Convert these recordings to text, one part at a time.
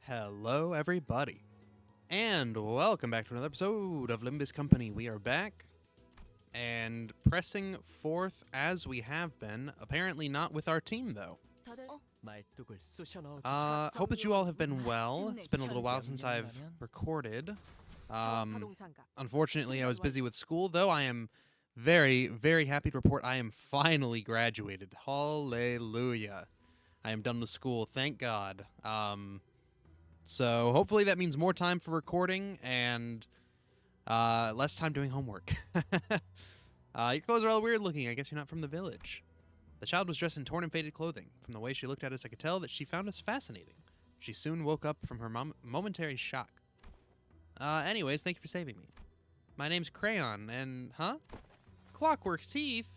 Hello, everybody, and welcome back to another episode of Limbus Company. We are back and pressing forth as we have been, apparently not with our team, though. Hope that you all have been well. It's been a little while since I've recorded. Unfortunately, I was busy with school, though. I am very, very happy to report I am finally graduated. Hallelujah. I am done with school, thank God. So hopefully that means more time for recording and less time doing homework. Your clothes are all weird looking. I guess you're not from the village. The child was dressed in torn and faded clothing. From the way she looked at us, I could tell that she found us fascinating. She soon woke up from her momentary shock. Anyways, thank you for saving me. My name's Crayon, and, Clockwork teeth?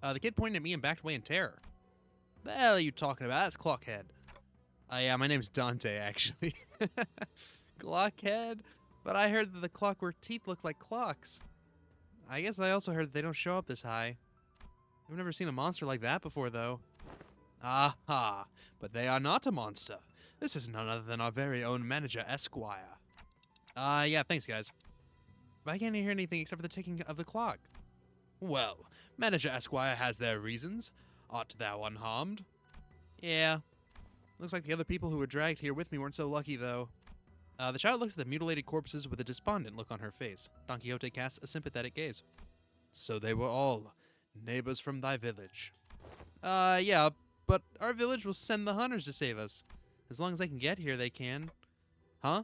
The kid pointed at me and backed away in terror. The hell are you talking about? That's Clockhead. Yeah, my name's Dante, actually. Clockhead? But I heard that the clockwork teeth look like clocks. I guess I also heard that they don't show up this high. I've never seen a monster like that before, though. Aha! But they are not a monster. This is none other than our very own manager, Esquire. Yeah, thanks, guys. But I can't hear anything except for the ticking of the clock. Well, Manager Esquire has their reasons. Art thou unharmed? Yeah. Looks like the other people who were dragged here with me weren't so lucky, though. The child looks at the mutilated corpses with a despondent look on her face. Don Quixote casts a sympathetic gaze. So they were all neighbors from thy village. Yeah, but our village will send the hunters to save us. As long as they can get here, they can. Huh?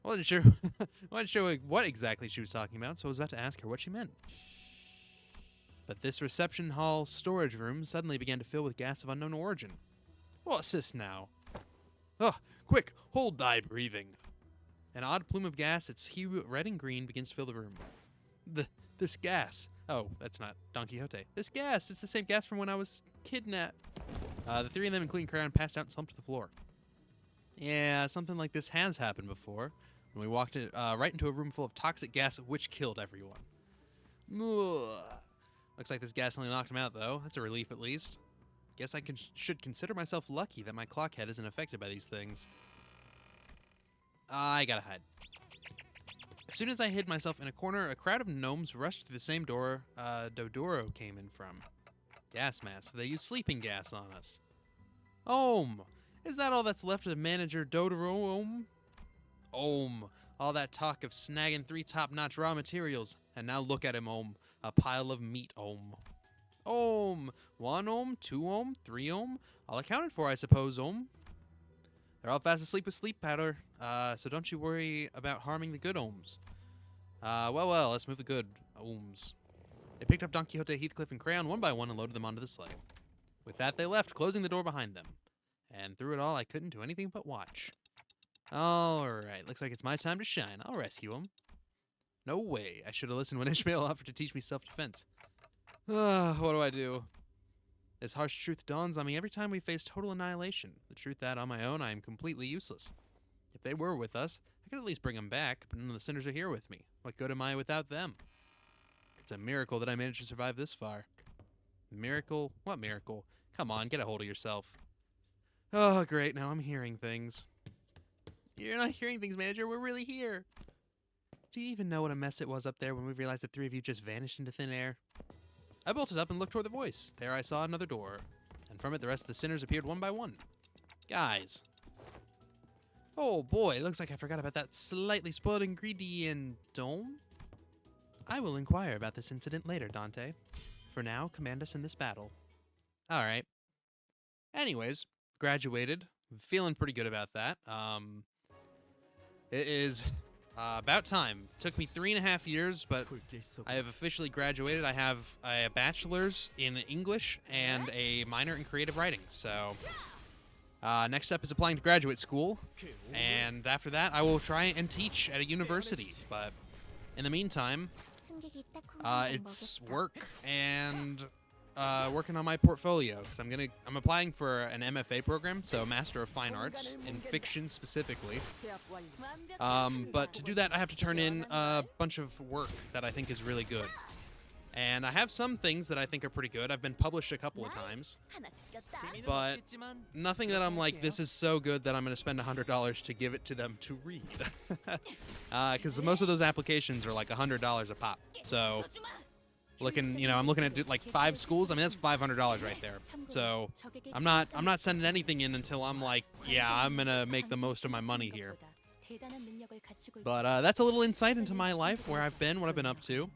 I wasn't sure, what exactly she was talking about, so I was about to ask her what she meant. But this reception hall storage room suddenly began to fill with gas of unknown origin. What's this now? Oh, quick, hold thy breathing. An odd plume of gas, its hue red and green, begins to fill the room. This gas. Oh, that's not Don Quixote. This gas, it's the same gas from when I was kidnapped. The three of them, including Crayon, passed out and slumped to the floor. Yeah, something like this has happened before. When we walked right into a room full of toxic gas, which killed everyone. Ugh. Looks like this gas only knocked him out, though. That's a relief, at least. Guess I should consider myself lucky that my clock head isn't affected by these things. I gotta hide. As soon as I hid myself in a corner, a crowd of gnomes rushed through the same door Dodoro came in from. Gas mask. They use sleeping gas on us. Is that all that's left of Manager Dodoro? All that talk of snagging 3 top-notch raw materials. And now look at him, a pile of meat, 1 ohm, 2 ohm, 3 ohm. All accounted for, I suppose, They're all fast asleep with sleep powder, so don't you worry about harming the good ohms. Well, let's move the good ohms. They picked up Don Quixote, Heathcliff, and Crayon one by one and loaded them onto the sleigh. With that, they left, closing the door behind them. And through it all, I couldn't do anything but watch. Alright, looks like it's my time to shine. I'll rescue him. No way. I should have listened when Ishmael offered to teach me self-defense. What do I do? This harsh truth dawns on me every time we face total annihilation. The truth that, on my own, I am completely useless. If they were with us, I could at least bring them back, but none of the sinners are here with me. What good am I without them? It's a miracle that I managed to survive this far. Miracle? What miracle? Come on, get a hold of yourself. Oh, great, now I'm hearing things. You're not hearing things, Manager. We're really here. Do you even know what a mess it was up there when we realized the 3 of you just vanished into thin air? I bolted up and looked toward the voice. There I saw another door, and from it the rest of the sinners appeared one by one. Guys. Oh boy, looks like I forgot about that slightly spoiled ingredient dome. I will inquire about this incident later, Dante. For now, command us in this battle. Alright. Anyways, graduated. Feeling pretty good about that. It is about time. Took me 3.5 years, but I have officially graduated. I have a bachelor's in English and a minor in creative writing. So next step is applying to graduate school, and after that I will try and teach at a university. But in the meantime, it's work and working on my portfolio, because I'm applying for an MFA program, so Master of Fine Arts in fiction specifically. But to do that, I have to turn in a bunch of work that I think is really good. And I have some things that I think are pretty good. I've been published a couple of times, but nothing that I'm like, this is so good that I'm going to spend $100 to give it to them to read. Because most of those applications are like $100 a pop. So, I'm looking at like 5 schools. I mean, that's $500 right there. So, I'm not sending anything in until I'm like, yeah, I'm going to make the most of my money here. But that's a little insight into my life, where I've been, what I've been up to.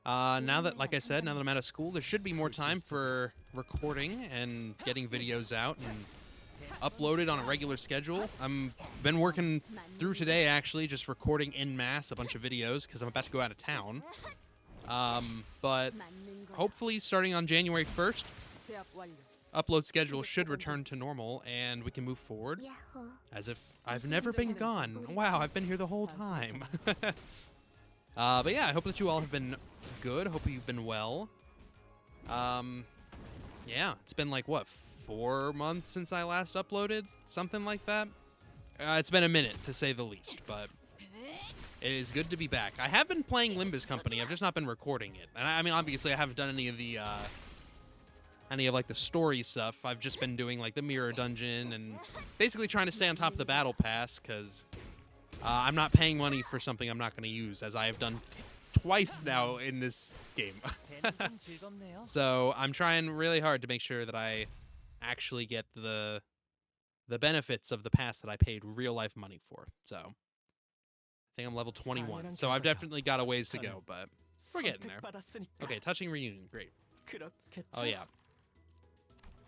Now that, like I said, now that I'm out of school, there should be more time for recording and getting videos out and uploaded on a regular schedule. I've been working through today, actually, just recording en masse a bunch of videos because I'm about to go out of town. But hopefully starting on January 1st, upload schedule should return to normal, and we can move forward as if I've never been gone. Wow, I've been here the whole time. But yeah, I hope that you all have been good. I hope you've been well. Yeah, it's been like, what, 4 months since I last uploaded? Something like that? It's been a minute, to say the least, but it is good to be back. I have been playing Limbus Company. I've just not been recording it. And I mean, obviously, I haven't done any of like the story stuff. I've just been doing like the mirror dungeon and basically trying to stay on top of the battle pass, because I'm not paying money for something I'm not going to use, as I have done twice now in this game. So I'm trying really hard to make sure that I actually get the benefits of the pass that I paid real life money for. So I think I'm level 21. So I've definitely got a ways to go, but we're getting there. Okay, touching reunion, great. Oh yeah.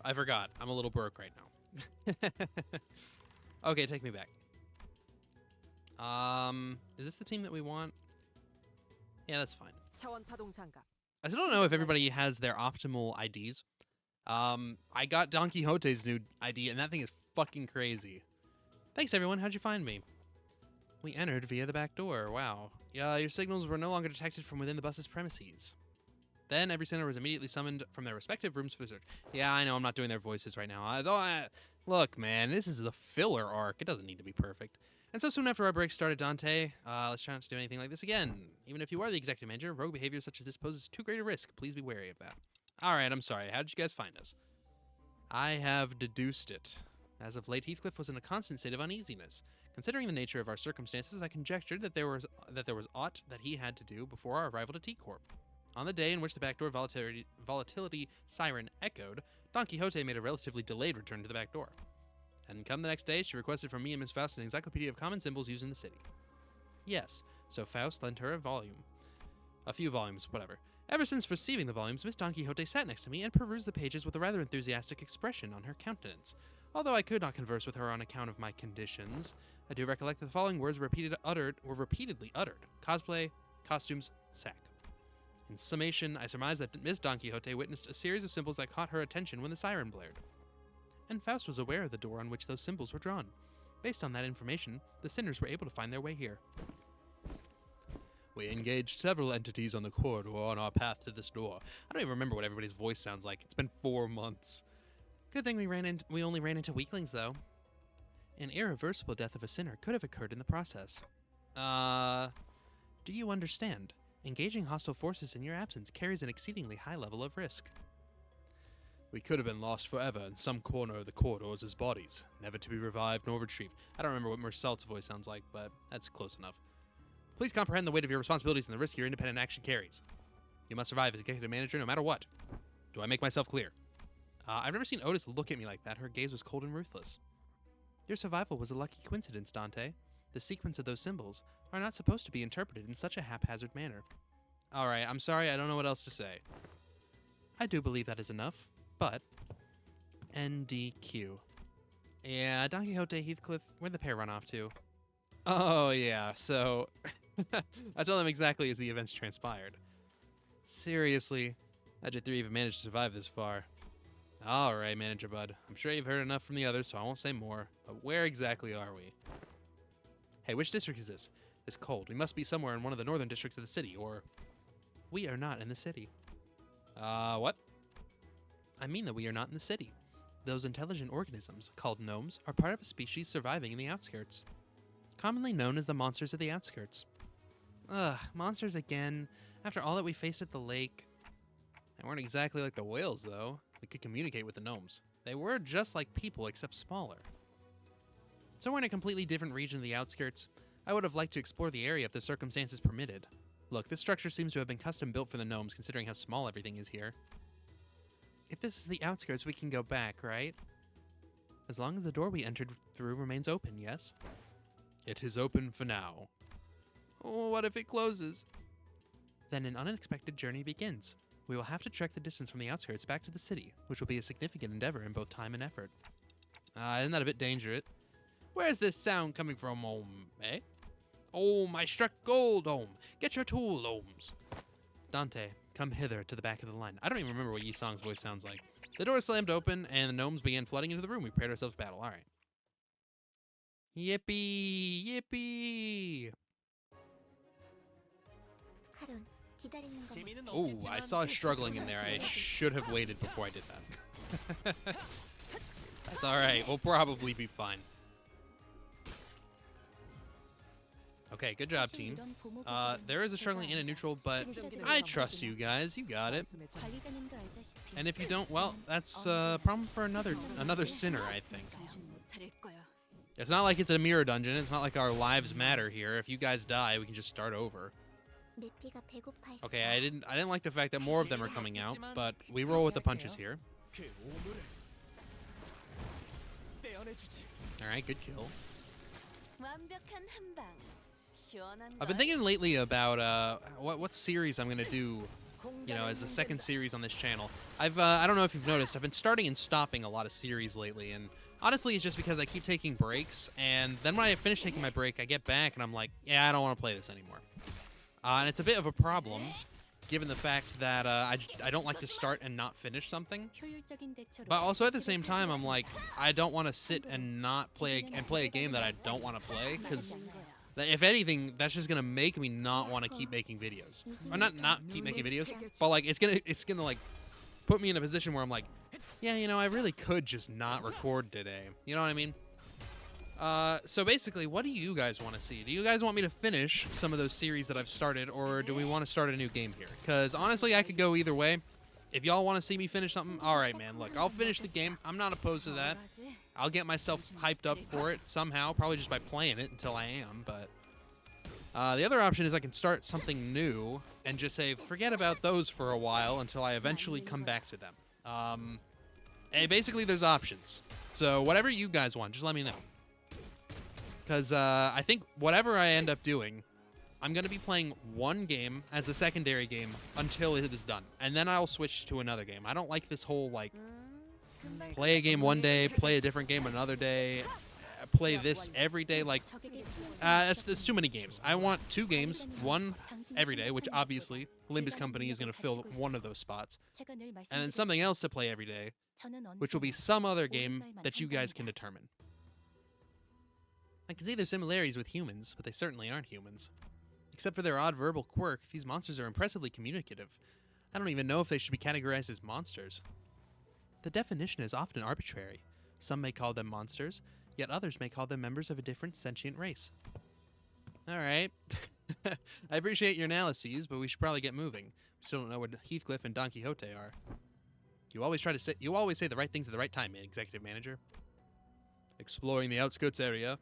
I forgot. I'm a little broke right now. Okay, take me back. Is this the team that we want? Yeah, that's fine. I still don't know if everybody has their optimal IDs. I got Don Quixote's new ID, and that thing is fucking crazy. Thanks, everyone. How'd you find me? We entered via the back door. Wow. Yeah, your signals were no longer detected from within the bus's premises. Then every sinner was immediately summoned from their respective rooms for the search. Yeah, I know, I'm not doing their voices right now. Look, man, this is the filler arc. It doesn't need to be perfect. And so soon after our break started, Dante, let's try not to do anything like this again. Even if you are the executive manager, rogue behavior such as this poses too great a risk. Please be wary of that. Alright, I'm sorry. How did you guys find us? I have deduced it. As of late, Heathcliff was in a constant state of uneasiness. Considering the nature of our circumstances, I conjectured that there was aught that he had to do before our arrival to T-Corp. On the day in which the backdoor volatility siren echoed, Don Quixote made a relatively delayed return to the back door. And come the next day, she requested from me and Miss Faust an encyclopedia of common symbols used in the city. Yes, so Faust lent her a few volumes, whatever. Ever since receiving the volumes, Miss Don Quixote sat next to me and perused the pages with a rather enthusiastic expression on her countenance. Although I could not converse with her on account of my conditions, I do recollect that the following words were repeatedly uttered. Cosplay, costumes, sack. In summation, I surmised that Miss Don Quixote witnessed a series of symbols that caught her attention when the siren blared. And Faust was aware of the door on which those symbols were drawn. Based on that information, the sinners were able to find their way here. We engaged several entities on the corridor on our path to this door. I don't even remember what everybody's voice sounds like. It's been 4 months. Good thing we only ran into weaklings, though. An irreversible death of a sinner could have occurred in the process. Do you understand? Engaging hostile forces in your absence carries an exceedingly high level of risk. We could have been lost forever in some corner of the corridors as bodies, never to be revived nor retrieved. I don't remember what Mersault's voice sounds like, but that's close enough. Please comprehend the weight of your responsibilities and the risk your independent action carries. You must survive as executive manager no matter what. Do I make myself clear? I've never seen Otis look at me like that. Her gaze was cold and ruthless. Your survival was a lucky coincidence, Dante. The sequence of those symbols are not supposed to be interpreted in such a haphazard manner. Alright, I'm sorry, I don't know what else to say. I do believe that is enough, but... NDQ. Yeah, Don Quixote, Heathcliff, where'd the pair run off to? Oh, yeah, so... I told them exactly as the events transpired. Seriously, how'd you three even manage to survive this far? Alright, Manager Bud. I'm sure you've heard enough from the others, so I won't say more. But where exactly are we? Hey, which district is this? It's cold. We must be somewhere in one of the northern districts of the city, or... We are not in the city. What? I mean that we are not in the city. Those intelligent organisms, called gnomes, are part of a species surviving in the outskirts. Commonly known as the monsters of the outskirts. Ugh, monsters again. After all that we faced at the lake, they weren't exactly like the whales, though. We could communicate with the gnomes. They were just like people, except smaller. So we're in a completely different region of the outskirts. I would have liked to explore the area if the circumstances permitted. Look, this structure seems to have been custom built for the gnomes, considering how small everything is here. If this is the outskirts, we can go back, right? As long as the door we entered through remains open, yes? It is open for now. Oh, what if it closes? Then an unexpected journey begins. We will have to trek the distance from the outskirts back to the city, which will be a significant endeavor in both time and effort. Isn't that a bit dangerous? Where's this sound coming from, eh? I struck gold, Get your tool, Ohms. Dante, come hither to the back of the line. I don't even remember what Yi Song's voice sounds like. The door slammed open, and the gnomes began flooding into the room. We prepared ourselves for battle. All right. Yippee! Yippee! Oh, I saw us struggling in there. I should have waited before I did that. That's all right. We'll probably be fine. Okay, good job, team. There is a struggling in a neutral, but I trust you guys. You got it. And if you don't, well, that's a problem for another sinner, I think. It's not like it's a mirror dungeon. It's not like our lives matter here. If you guys die, we can just start over. Okay, I didn't like the fact that more of them are coming out, but we roll with the punches here. All right, good kill. I've been thinking lately about what series I'm gonna do, you know, as the second series on this channel. I don't know if you've noticed, I've been starting and stopping a lot of series lately, and honestly, it's just because I keep taking breaks, and then when I finish taking my break, I get back and I'm like, yeah, I don't want to play this anymore. And it's a bit of a problem, given the fact that I don't like to start and not finish something. But also at the same time, I'm like, I don't want to sit and not play a game that I don't want to play, because if anything, that's just gonna make me not want to keep making videos. Or not keep making videos, but like it's gonna like put me in a position where I'm like, yeah, you know, I really could just not record today. You know what I mean? So basically, what do you guys want to see? Do you guys want me to finish some of those series that I've started, or do we want to start a new game here? Because honestly, I could go either way. If y'all want to see me finish something, all right, man. Look, I'll finish the game. I'm not opposed to that. I'll get myself hyped up for it somehow, probably just by playing it until I am. But the other option is I can start something new and just say, forget about those for a while until I eventually come back to them. And basically, there's options. So whatever you guys want, just let me know. Because I think whatever I end up doing, I'm going to be playing one game as a secondary game until it is done. And then I'll switch to another game. I don't like this whole, like, play a game one day, play a different game another day, play this every day. Like, that's too many games. I want 2 games, one every day, which obviously Limbus Company is going to fill one of those spots. And then something else to play every day, which will be some other game that you guys can determine. I can see their similarities with humans, but they certainly aren't humans. Except for their odd verbal quirk, these monsters are impressively communicative. I don't even know if they should be categorized as monsters. The definition is often arbitrary. Some may call them monsters, yet others may call them members of a different sentient race. Alright. I appreciate your analyses, but we should probably get moving. We still don't know where Heathcliff and Don Quixote are. You always say the right things at the right time, Executive Manager. Exploring the outskirts area.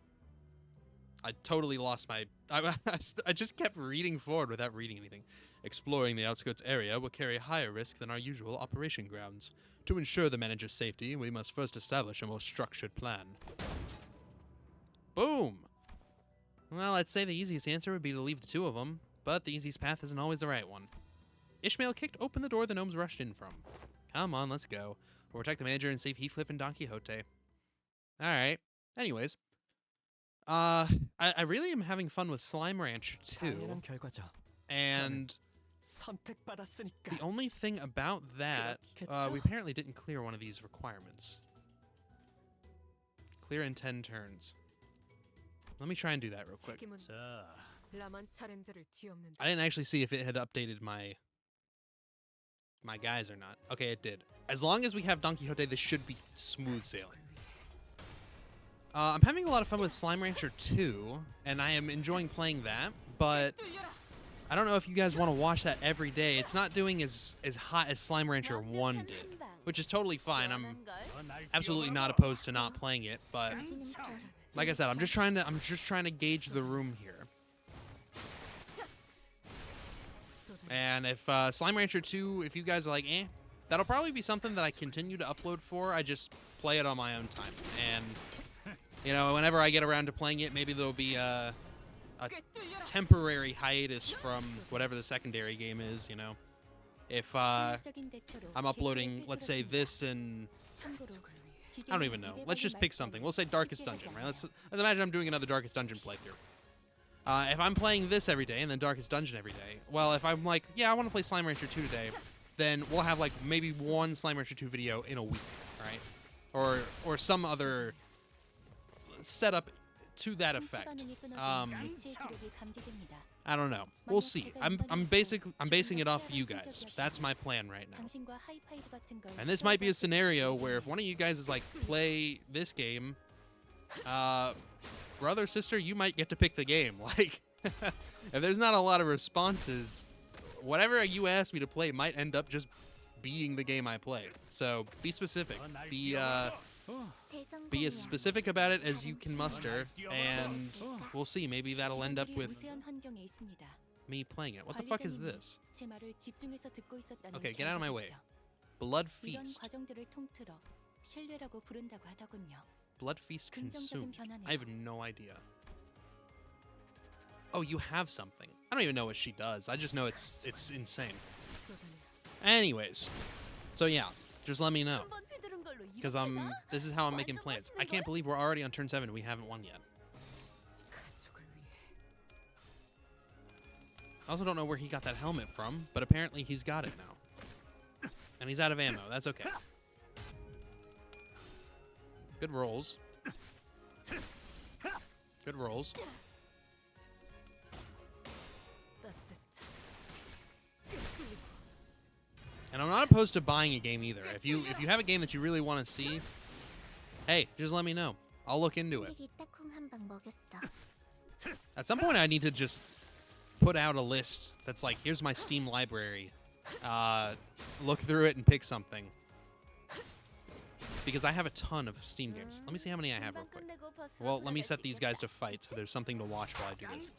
I totally lost my... I just kept reading forward without reading anything. Exploring the outskirts area will carry a higher risk than our usual operation grounds. To ensure the manager's safety, we must first establish a more structured plan. Boom! Well, I'd say the easiest answer would be to leave the 2 of them, but the easiest path isn't always the right one. Ishmael kicked open the door the gnomes rushed in from. Come on, let's go. We'll protect the manager and save Heathcliff and Don Quixote. Alright. Anyways. I really am having fun with Slime Rancher 2, and the only thing about that, we apparently didn't clear one of these requirements. Clear in 10 turns. Let me try and do that real quick. I didn't actually see if it had updated my guys or not. Okay, it did. As long as we have Don Quixote, this should be smooth sailing. I'm having a lot of fun with Slime Rancher 2, and I am enjoying playing that, but I don't know if you guys want to watch that every day. It's not doing as hot as Slime Rancher 1 did, which is totally fine. I'm absolutely not opposed to not playing it, but like I said, I'm just trying to gauge the room here. And if Slime Rancher 2, if you guys are like, eh, that'll probably be something that I continue to upload for. I just play it on my own time. And, you know, whenever I get around to playing it, maybe there'll be a temporary hiatus from whatever the secondary game is, you know. If I'm uploading, let's say, this and... I don't even know. Let's just pick something. We'll say Darkest Dungeon, right? Let's imagine I'm doing another Darkest Dungeon playthrough. If I'm playing this every day and then Darkest Dungeon every day, well, if I'm like, yeah, I want to play Slime Rancher 2 today, then we'll have like maybe one Slime Rancher 2 video in a week, right? Or some other setup to that effect. I don't know. We'll see. I'm basing it off of you guys. That's my plan right now. And this might be a scenario where if one of you guys is like, play this game, brother, sister, you might get to pick the game. Like, if there's not a lot of responses, whatever you ask me to play might end up just being the game I play. So be specific. Be as specific about it as you can muster, and we'll see. Maybe that'll end up with me playing it. What the fuck is this? Okay, get out of my way. Blood Feast. Blood Feast consumed. I have no idea. Oh, you have something. I don't even know what she does. I just know it's insane. Anyways, so yeah, just let me know. Because this is how I'm making plans. I can't believe we're already on turn 7 and we haven't won yet. I also don't know where he got that helmet from, but apparently he's got it now. And he's out of ammo. That's okay. Good rolls. Good rolls. And I'm not opposed to buying a game either. If you have a game that you really want to see, hey, just let me know. I'll look into it. At some point, I need to just put out a list that's like, here's my Steam library. Look through it and pick something. Because I have a ton of Steam games. Let me see how many I have real quick. Well, let me set these guys to fight so there's something to watch while I do this.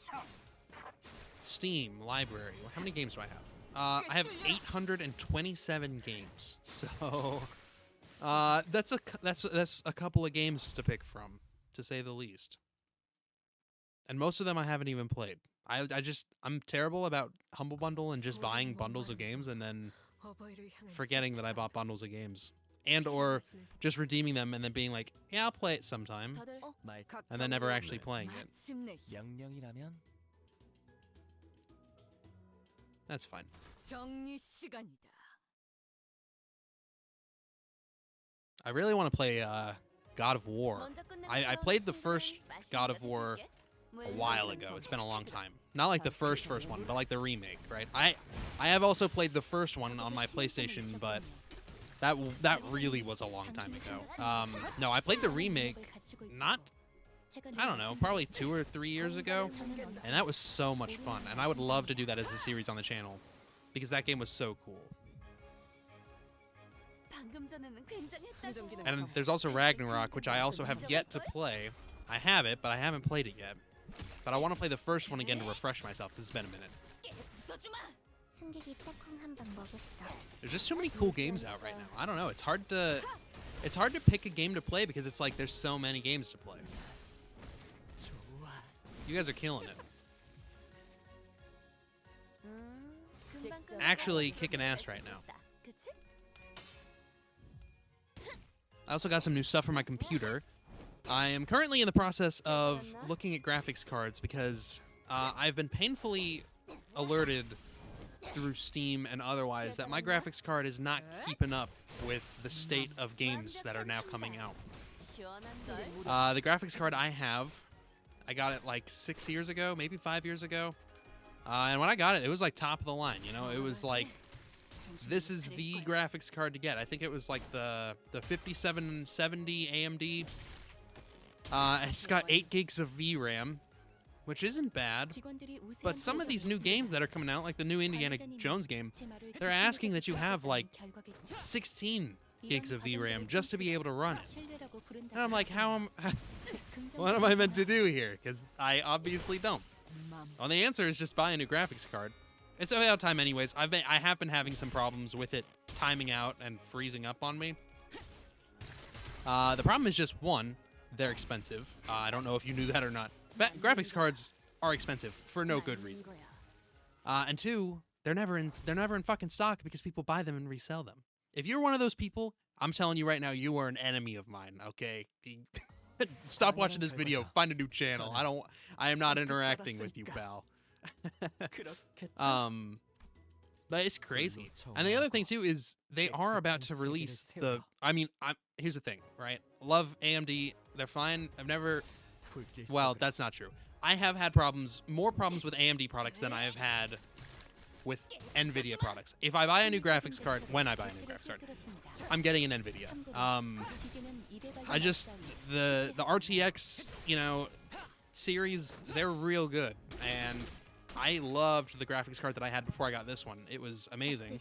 Steam library. How many games do I have? I have 827 games, so that's a couple of games to pick from, to say the least. And most of them I haven't even played. I'm terrible about Humble Bundle and just buying bundles of games and then forgetting that I bought bundles of games, and or just redeeming them and then being like, yeah, I'll play it sometime, and then never actually playing it. That's fine. I really want to play God of War. I played the first God of War a while ago. It's been a long time. Not like the first one, but like the remake, right? I have also played the first one on my PlayStation, but that really was a long time ago. No, I played the remake I don't know, probably 2 or 3 years ago, and that was so much fun, and I would love to do that as a series on the channel, because that game was so cool. And there's also Ragnarok, which I also have yet to play. I have it, but I haven't played it yet. But I want to play the first one again to refresh myself, because it's been a minute. There's just too many cool games out right now. I don't know, it's hard to pick a game to play, because it's like there's so many games to play. You guys are killing it. Actually kicking ass right now. I also got some new stuff for my computer. I am currently in the process of looking at graphics cards because I've been painfully alerted through Steam and otherwise that my graphics card is not keeping up with the state of games that are now coming out. The graphics card I have, I got it like 6 years ago, maybe 5 years ago. And when I got it, it was like top of the line, you know? It was like, this is the graphics card to get. I think it was like the 5770 AMD. It's got 8 gigs of VRAM. which isn't bad. But some of these new games that are coming out, like the new Indiana Jones game, they're asking that you have like 16 gigs of VRAM just to be able to run it. And I'm like, what am I meant to do here? Because I obviously don't. Well, the answer is just buy a new graphics card. It's about time anyways. I have been having some problems with it timing out and freezing up on me. The problem is just, one, they're expensive. I don't know if you knew that or not. But graphics cards are expensive for no good reason. And two, they're never in fucking stock because people buy them and resell them. If you're one of those people, I'm telling you right now, you are an enemy of mine, okay? Stop watching this video. Find a new channel. I am not interacting with you, pal. But it's crazy. And the other thing too is they are about to release the. I mean, here's the thing, right? Love AMD. They're fine. Well, that's not true. I have had more problems with AMD products than I have had with NVIDIA products. If I buy a new graphics card, I'm getting an NVIDIA. The RTX, series, they're real good, and I loved the graphics card that I had before I got this one. It was amazing.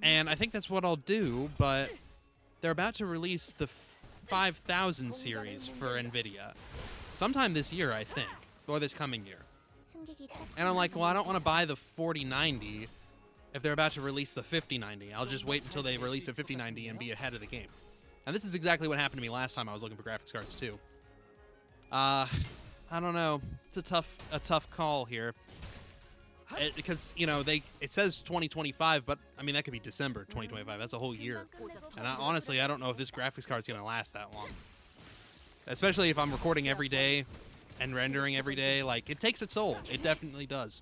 And I think that's what I'll do, but they're about to release the 5000 series for NVIDIA sometime this year, I think, or this coming year. And I'm like, well, I don't want to buy the 4090 if they're about to release the 5090. I'll just wait until they release the 5090 and be ahead of the game. And this is exactly what happened to me last time I was looking for graphics cards too. I don't know. It's a tough call here. Because, it says 2025, but, I mean, that could be December 2025. That's a whole year. And honestly, I don't know if this graphics card's going to last that long. Especially if I'm recording every day and rendering every day. Like, it takes its toll. It definitely does.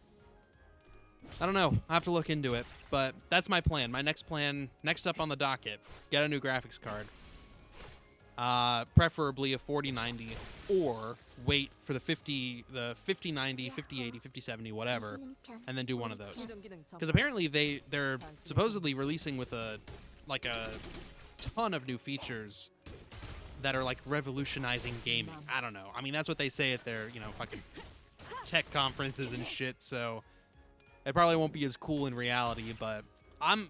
I don't know. I have to look into it. But that's my plan. My next up on the docket, get a new graphics card. Preferably a 4090, or wait for the 5090, 5080, 5070, whatever, and then do one of those. Because apparently they're supposedly releasing with a ton of new features that are like revolutionizing gaming. I don't know. I mean, that's what they say at their fucking tech conferences and shit. So it probably won't be as cool in reality. But I'm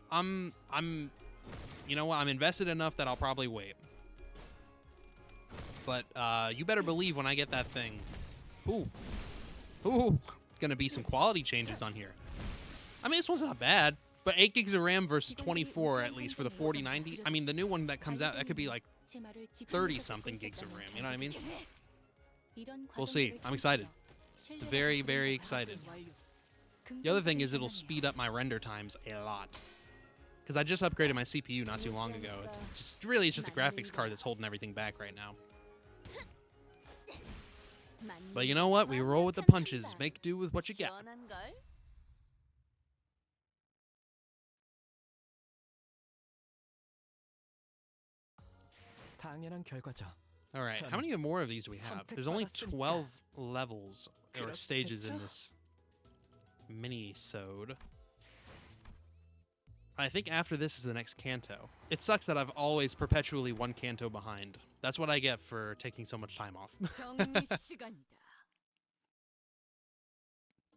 invested enough that I'll probably wait. But you better believe when I get that thing, gonna be some quality changes on here. I mean, this one's not bad, but 8 gigs of RAM versus 24 at least for the 4090. I mean, the new one that comes out, that could be like 30-something gigs of RAM. You know what I mean? We'll see. I'm excited. Very, very excited. The other thing is it'll speed up my render times a lot. Because I just upgraded my CPU not too long ago. It's just a graphics card that's holding everything back right now. But you know what? We roll with the punches. Make do with what you got. Alright, how many more of these do we have? There's only 12 levels or stages in this mini-sode. I think after this is the next canto. It sucks that I've always perpetually one canto behind. That's what I get for taking so much time off.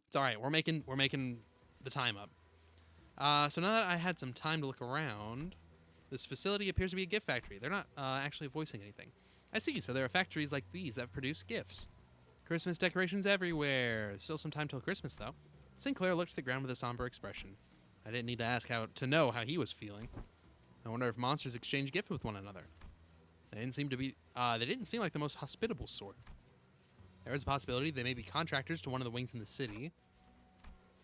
It's alright, we're making the time up. So now that I had some time to look around, this facility appears to be a gift factory. They're not actually voicing anything. I see, so there are factories like these that produce gifts. Christmas decorations everywhere. Still some time till Christmas, though. Sinclair looked at the ground with a somber expression. I didn't need to ask to know how he was feeling. I wonder if monsters exchange gifts with one another. They didn't seem like the most hospitable sort. There is a possibility they may be contractors to one of the wings in the city.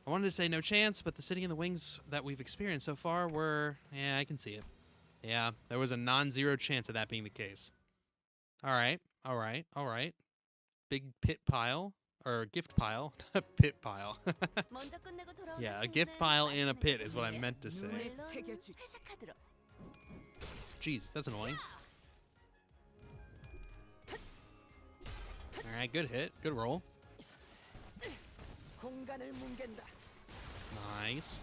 I wanted to say no chance, but the city and the wings that we've experienced so far were... Yeah, I can see it. Yeah, there was a non-zero chance of that being the case. Alright. Big pit pile. Or gift pile. Pit pile. Yeah, a gift pile in a pit is what I meant to say. Jeez, that's annoying. Alright, good hit. Good roll. Nice.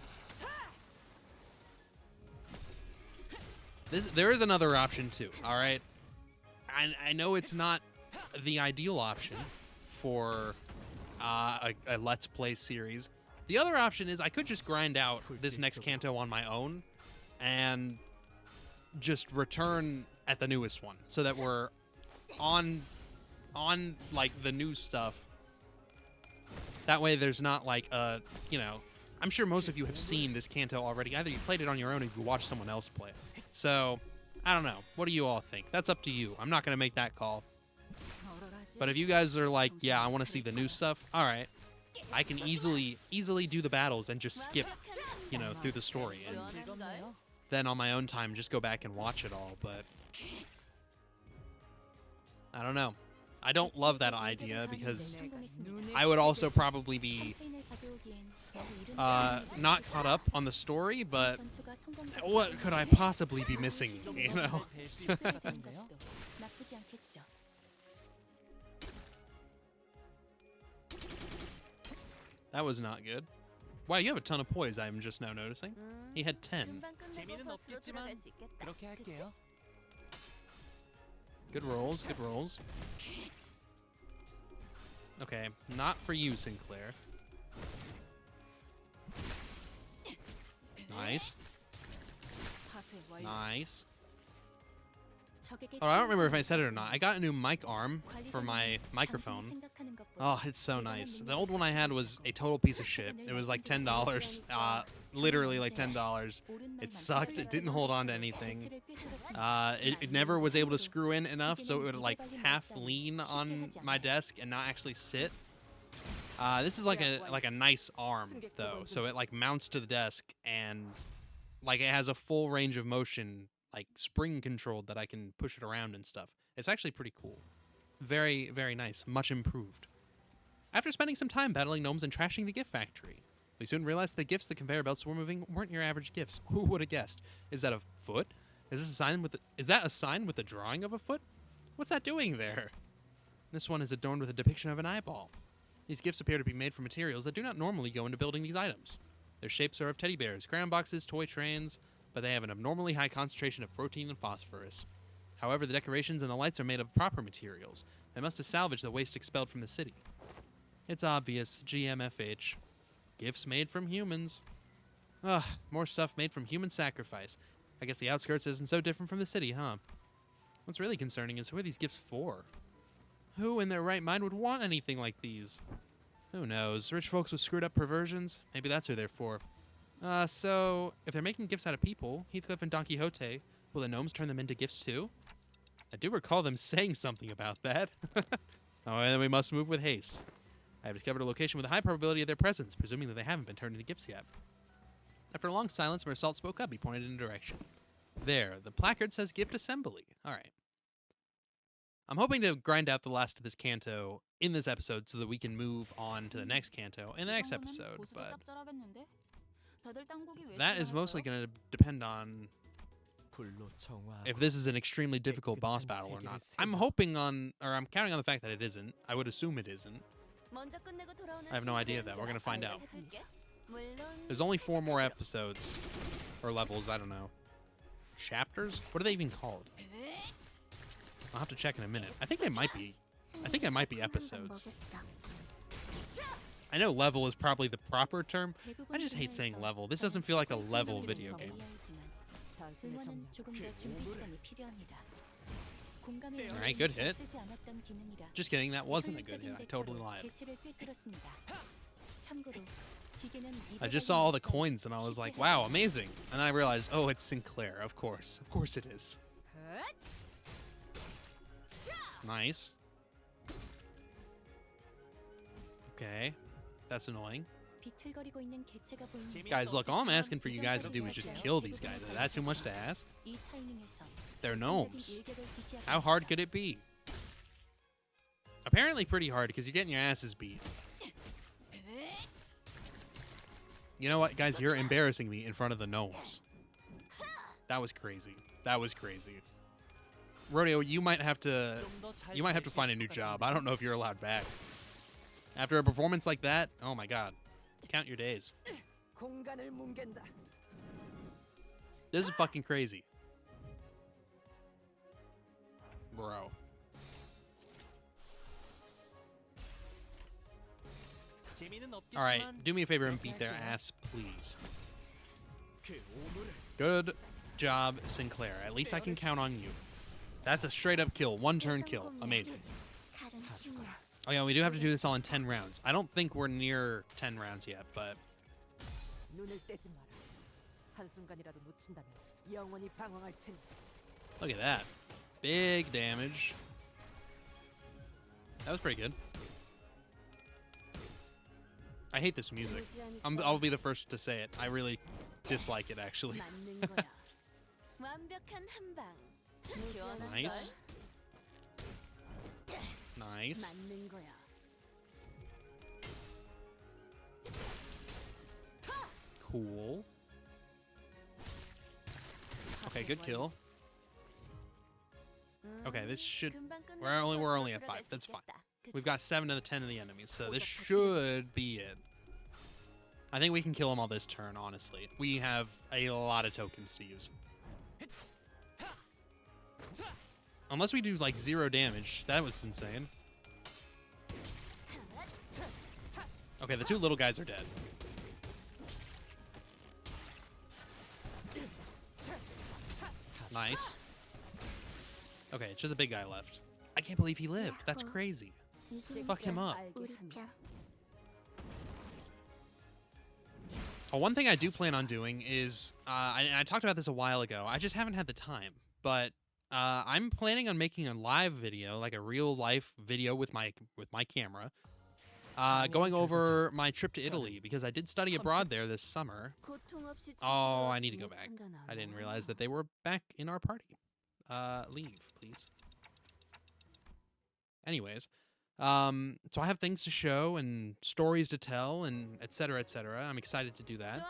There is another option too, alright? I know it's not the ideal option for a Let's Play series. The other option is I could just grind out this next canto on my own and just return at the newest one so that we're on like the new stuff. That way there's not like a, you know, I'm sure most of you have seen this canto already. Either you played it on your own or you watched someone else play it. So, I don't know. What do you all think? That's up to you. I'm not going to make that call. But if you guys are like, yeah, I want to see the new stuff, all right. I can easily do the battles and just skip, you know, through the story. And then on my own time, just go back and watch it all. But I don't know. I don't love that idea because I would also probably be not caught up on the story, but what could I possibly be missing, you know? That was not good. Wow, you have a ton of poise, I'm just now noticing. He had 10. Good rolls, good rolls. Okay, not for you, Sinclair. Nice. Nice. Oh, I don't remember if I said it or not. I got a new mic arm for my microphone. Oh, it's so nice. The old one I had was a total piece of shit. It was like $10. Literally like $10. It sucked. It didn't hold on to anything. It never was able to screw in enough, so it would like half lean on my desk and not actually sit. This is like a nice arm though, so it like mounts to the desk and like it has a full range of motion, like spring controlled, that I can push it around and stuff. It's actually pretty cool. Very, very nice. Much improved. After spending some time battling gnomes and trashing the gift factory, we soon realized the gifts the conveyor belts were moving weren't your average gifts. Who would have guessed? Is that a foot? Is that a sign with the drawing of a foot? What's that doing there? This one is adorned with a depiction of an eyeball. These gifts appear to be made from materials that do not normally go into building these items. Their shapes are of teddy bears, crayon boxes, toy trains, but they have an abnormally high concentration of protein and phosphorus. However, the decorations and the lights are made of proper materials. They must have salvaged the waste expelled from the city. It's obvious, GMFH. Gifts made from humans. Ugh, more stuff made from human sacrifice. I guess the outskirts isn't so different from the city, huh? What's really concerning is who are these gifts for? Who in their right mind would want anything like these? Who knows? Rich folks with screwed up perversions? Maybe that's who they're for. So, if they're making gifts out of people, Heathcliff and Don Quixote, will the gnomes turn them into gifts too? I do recall them saying something about that. Oh, and then we must move with haste. I have discovered a location with a high probability of their presence, presuming that they haven't been turned into gifts yet. After a long silence, Mersault spoke up. He pointed in a direction. There, the placard says gift assembly. All right. I'm hoping to grind out the last of this canto in this episode so that we can move on to the next canto in the next episode, but that is mostly going to depend on if this is an extremely difficult boss battle or not. I'm hoping on, or I'm counting on the fact that it isn't. I would assume it isn't. I have no idea though. We're going to find out. There's only 4 more episodes, or levels, I don't know. Chapters? What are they even called? I'll have to check in a minute. I think they might be. I think they might be episodes. I know level is probably the proper term. I just hate saying level. This doesn't feel like a level video game. Alright, good hit. Just kidding, that wasn't a good hit. I totally lied. I just saw all the coins and I was like, wow, amazing. And then I realized, oh, it's Sinclair. Of course. Of course it is. Nice. Okay. That's annoying. Guys, look, all I'm asking for you guys to do is just kill these guys. Is that too much to ask? They're gnomes. How hard could it be? Apparently pretty hard, because you're getting your asses beat. You know what, guys? You're embarrassing me in front of the gnomes. That was crazy. That was crazy. Rodeo, you might have to find a new job. I don't know if you're allowed back. After a performance like that, oh my god. Count your days. This is fucking crazy. Bro. All right, do me a favor and beat their ass, please. Good job, Sinclair. At least I can count on you. That's a straight up kill. 1-turn kill. Amazing. Oh yeah, we do have to do this all in 10 rounds. I don't think we're near 10 rounds yet, but... Look at that. Big damage. That was pretty good. I hate this music. I'll be the first to say it. I really dislike it, actually. Nice. Nice. Cool. Okay, good kill. Okay, this should... We're only at 5. That's fine. We've got 7 of the 10 of the enemies, so this should be it. I think we can kill them all this turn, honestly. We have a lot of tokens to use. Unless we do, like, 0 damage. That was insane. Okay, the 2 little guys are dead. Nice. Okay, it's just the big guy left. I can't believe he lived. That's crazy. Fuck him up. Oh, one thing I do plan on doing is, I talked about this a while ago. I just haven't had the time. But I'm planning on making a live video, like a real life video with my camera, going over my trip to Italy, because I did study abroad there this summer. Oh, I need to go back. I didn't realize that they were back in our party. Leave, please. Anyways, so I have things to show and stories to tell and etc. etc. I'm excited to do that.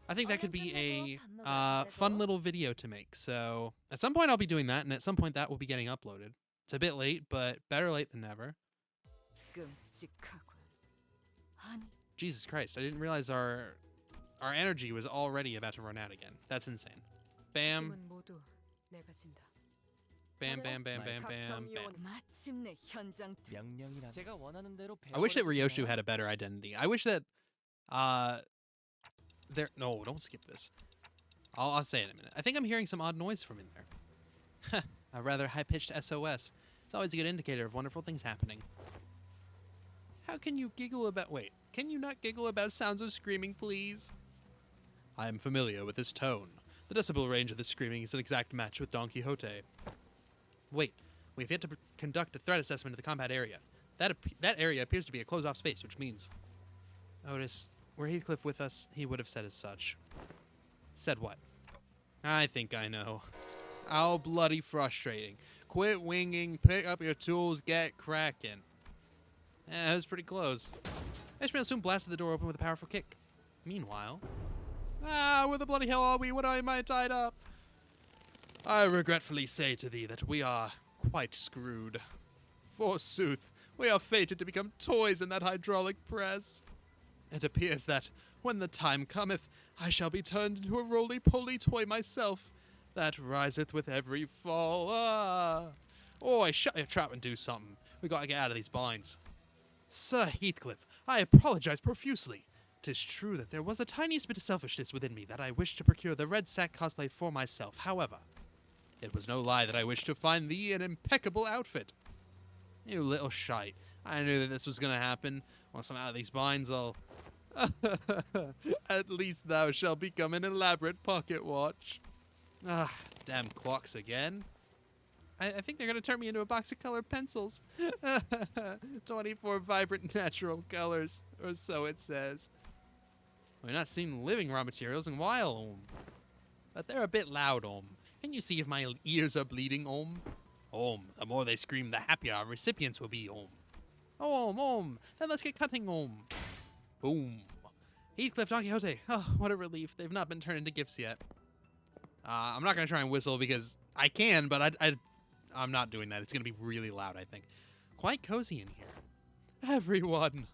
I think that could be a fun little video to make. So at some point I'll be doing that, and at some point that will be getting uploaded. It's a bit late, but better late than never. Jesus Christ, I didn't realize our energy was already about to run out again. That's insane. Bam. Bam, bam, bam, bam, bam, bam. I wish that Ryoshu had a better identity. I wish that, no, don't skip this. I'll say it in a minute. I think I'm hearing some odd noise from in there. A rather high-pitched SOS. It's always a good indicator of wonderful things happening. How can you giggle about... Wait, can you not giggle about sounds of screaming, please? I am familiar with this tone. The decibel range of this screaming is an exact match with Don Quixote. Wait, we have yet to conduct a threat assessment of the combat area. That area appears to be a closed-off space, which means... Otis, were Heathcliff with us, he would have said as such. Said what? I think I know. How bloody frustrating. Quit winging, pick up your tools, get cracking. Yeah, that was pretty close. Ishmael soon blasted the door open with a powerful kick. Meanwhile... where the bloody hell are we? What am I tied up? I regretfully say to thee that we are quite screwed. Forsooth, we are fated to become toys in that hydraulic press. It appears that, when the time cometh, I shall be turned into a roly-poly toy myself, that riseth with every fall. Oi, shut your trap and do something. We gotta get out of these binds. Sir Heathcliff, I apologize profusely. 'Tis true that there was the tiniest bit of selfishness within me that I wished to procure the red sack cosplay for myself. However, it was no lie that I wished to find thee an impeccable outfit. You little shite. I knew that this was gonna happen. Once I'm out of these binds, I'll... At least thou shalt become an elaborate pocket watch. Ah, damn clocks again. I think they're gonna turn me into a box of colored pencils. 24 vibrant natural colors, or so it says. We've not seen living raw materials in a while, but they're a bit loud, Can you see if my ears are bleeding, the more they scream, the happier our recipients will be, Then let's get cutting, Boom. Heathcliff, Don Quixote. Oh, what a relief. They've not been turned into gifts yet. I'm not going to try and whistle because I can, but I'm not doing that. It's going to be really loud, I think. Quite cozy in here. Everyone.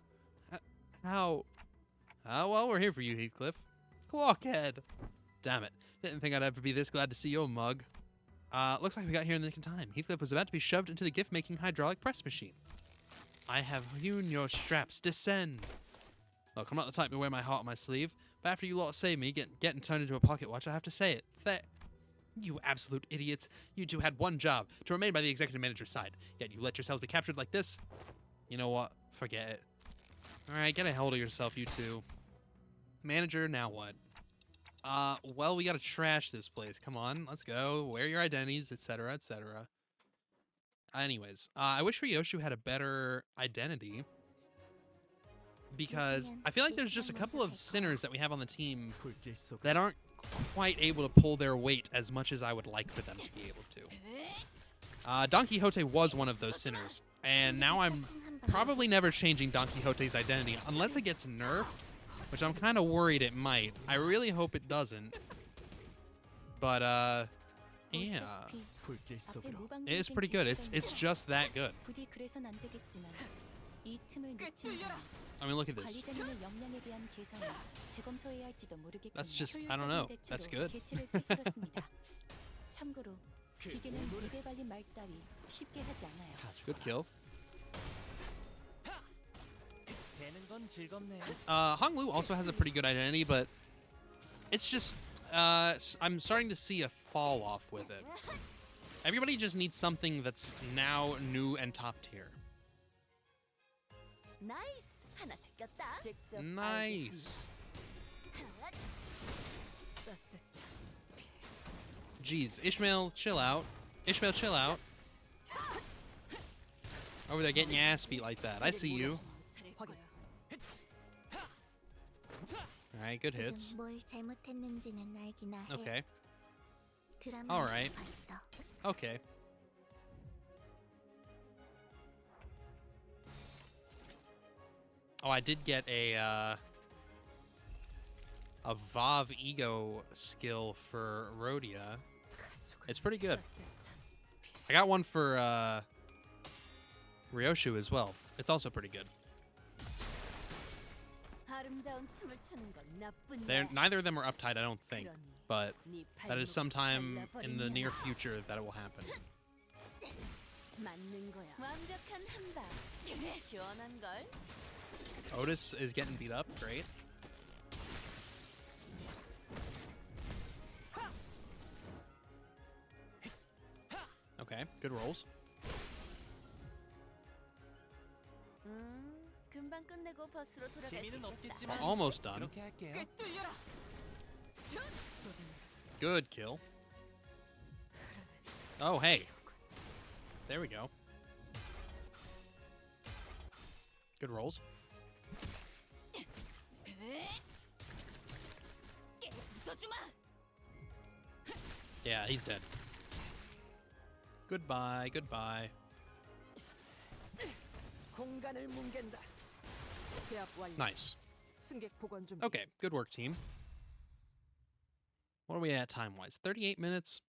How? Well, we're here for you, Heathcliff. Clockhead. Damn it. Didn't think I'd ever be this glad to see your mug. Looks like we got here in the nick of time. Heathcliff was about to be shoved into the gift-making hydraulic press machine. I have hewn your straps. Descend. Look, I'm not the type to wear my heart on my sleeve, but after you lot saved me getting turned into a pocket watch, I have to say it. You absolute idiots. You two had one job, to remain by the executive manager's side, yet you let yourselves be captured like this? You know what? Forget it. Alright, get a hold of yourself, you two. Manager, now what? Well, we gotta trash this place. Come on, let's go. Wear your identities, etc., etc. Anyways, I wish Ryoshu had a better identity, because I feel like there's just a couple of sinners that we have on the team that aren't quite able to pull their weight as much as I would like for them to be able to. Don Quixote was one of those sinners, and now I'm probably never changing Don Quixote's identity unless it gets nerfed, which I'm kind of worried it might. I really hope it doesn't. But, yeah. It is pretty good. It's just that good. I mean, look at this. That's just, I don't know. That's good. Good kill. Hong Lu also has a pretty good identity, but it's just, I'm starting to see a fall off with it. Everybody just needs something that's now new and top tier. Nice. Jeez, Ishmael, chill out. Ishmael, chill out. Over there getting your ass beat like that. I see you. Alright, good hits. Okay. Alright. Okay. Oh, I did get a Vav Ego skill for Rhodia. It's pretty good. I got one for Ryoshu as well. It's also pretty good. Neither of them are uptight, I don't think, but that is sometime in the near future that it will happen. Otis is getting beat up, great. Okay, good rolls. We're almost done. Good kill. Oh, hey. There we go. Good rolls. Yeah, he's dead. Goodbye, goodbye. Nice. Okay, good work, team. What are we at time-wise? 38 minutes?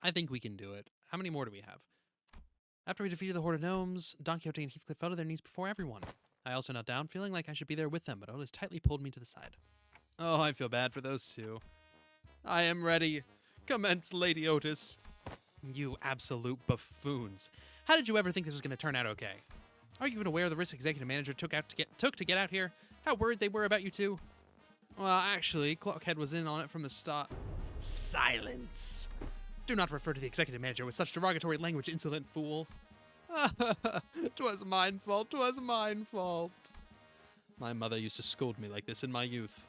I think we can do it. How many more do we have? After we defeated the horde of gnomes, Don Quixote and Heathcliff fell to their knees before everyone. I also knelt down, feeling like I should be there with them, but Otis tightly pulled me to the side. Oh, I feel bad for those two. I am ready. Commence, Lady Otis. You absolute buffoons. How did you ever think this was going to turn out okay? Are you even aware of the risk executive manager took to get out here? How worried they were about you two? Well, actually, Clockhead was in on it from the start. Silence! Do not refer to the executive manager with such derogatory language, insolent fool. 'Twas mine fault, 'twas mine fault. My mother used to scold me like this in my youth.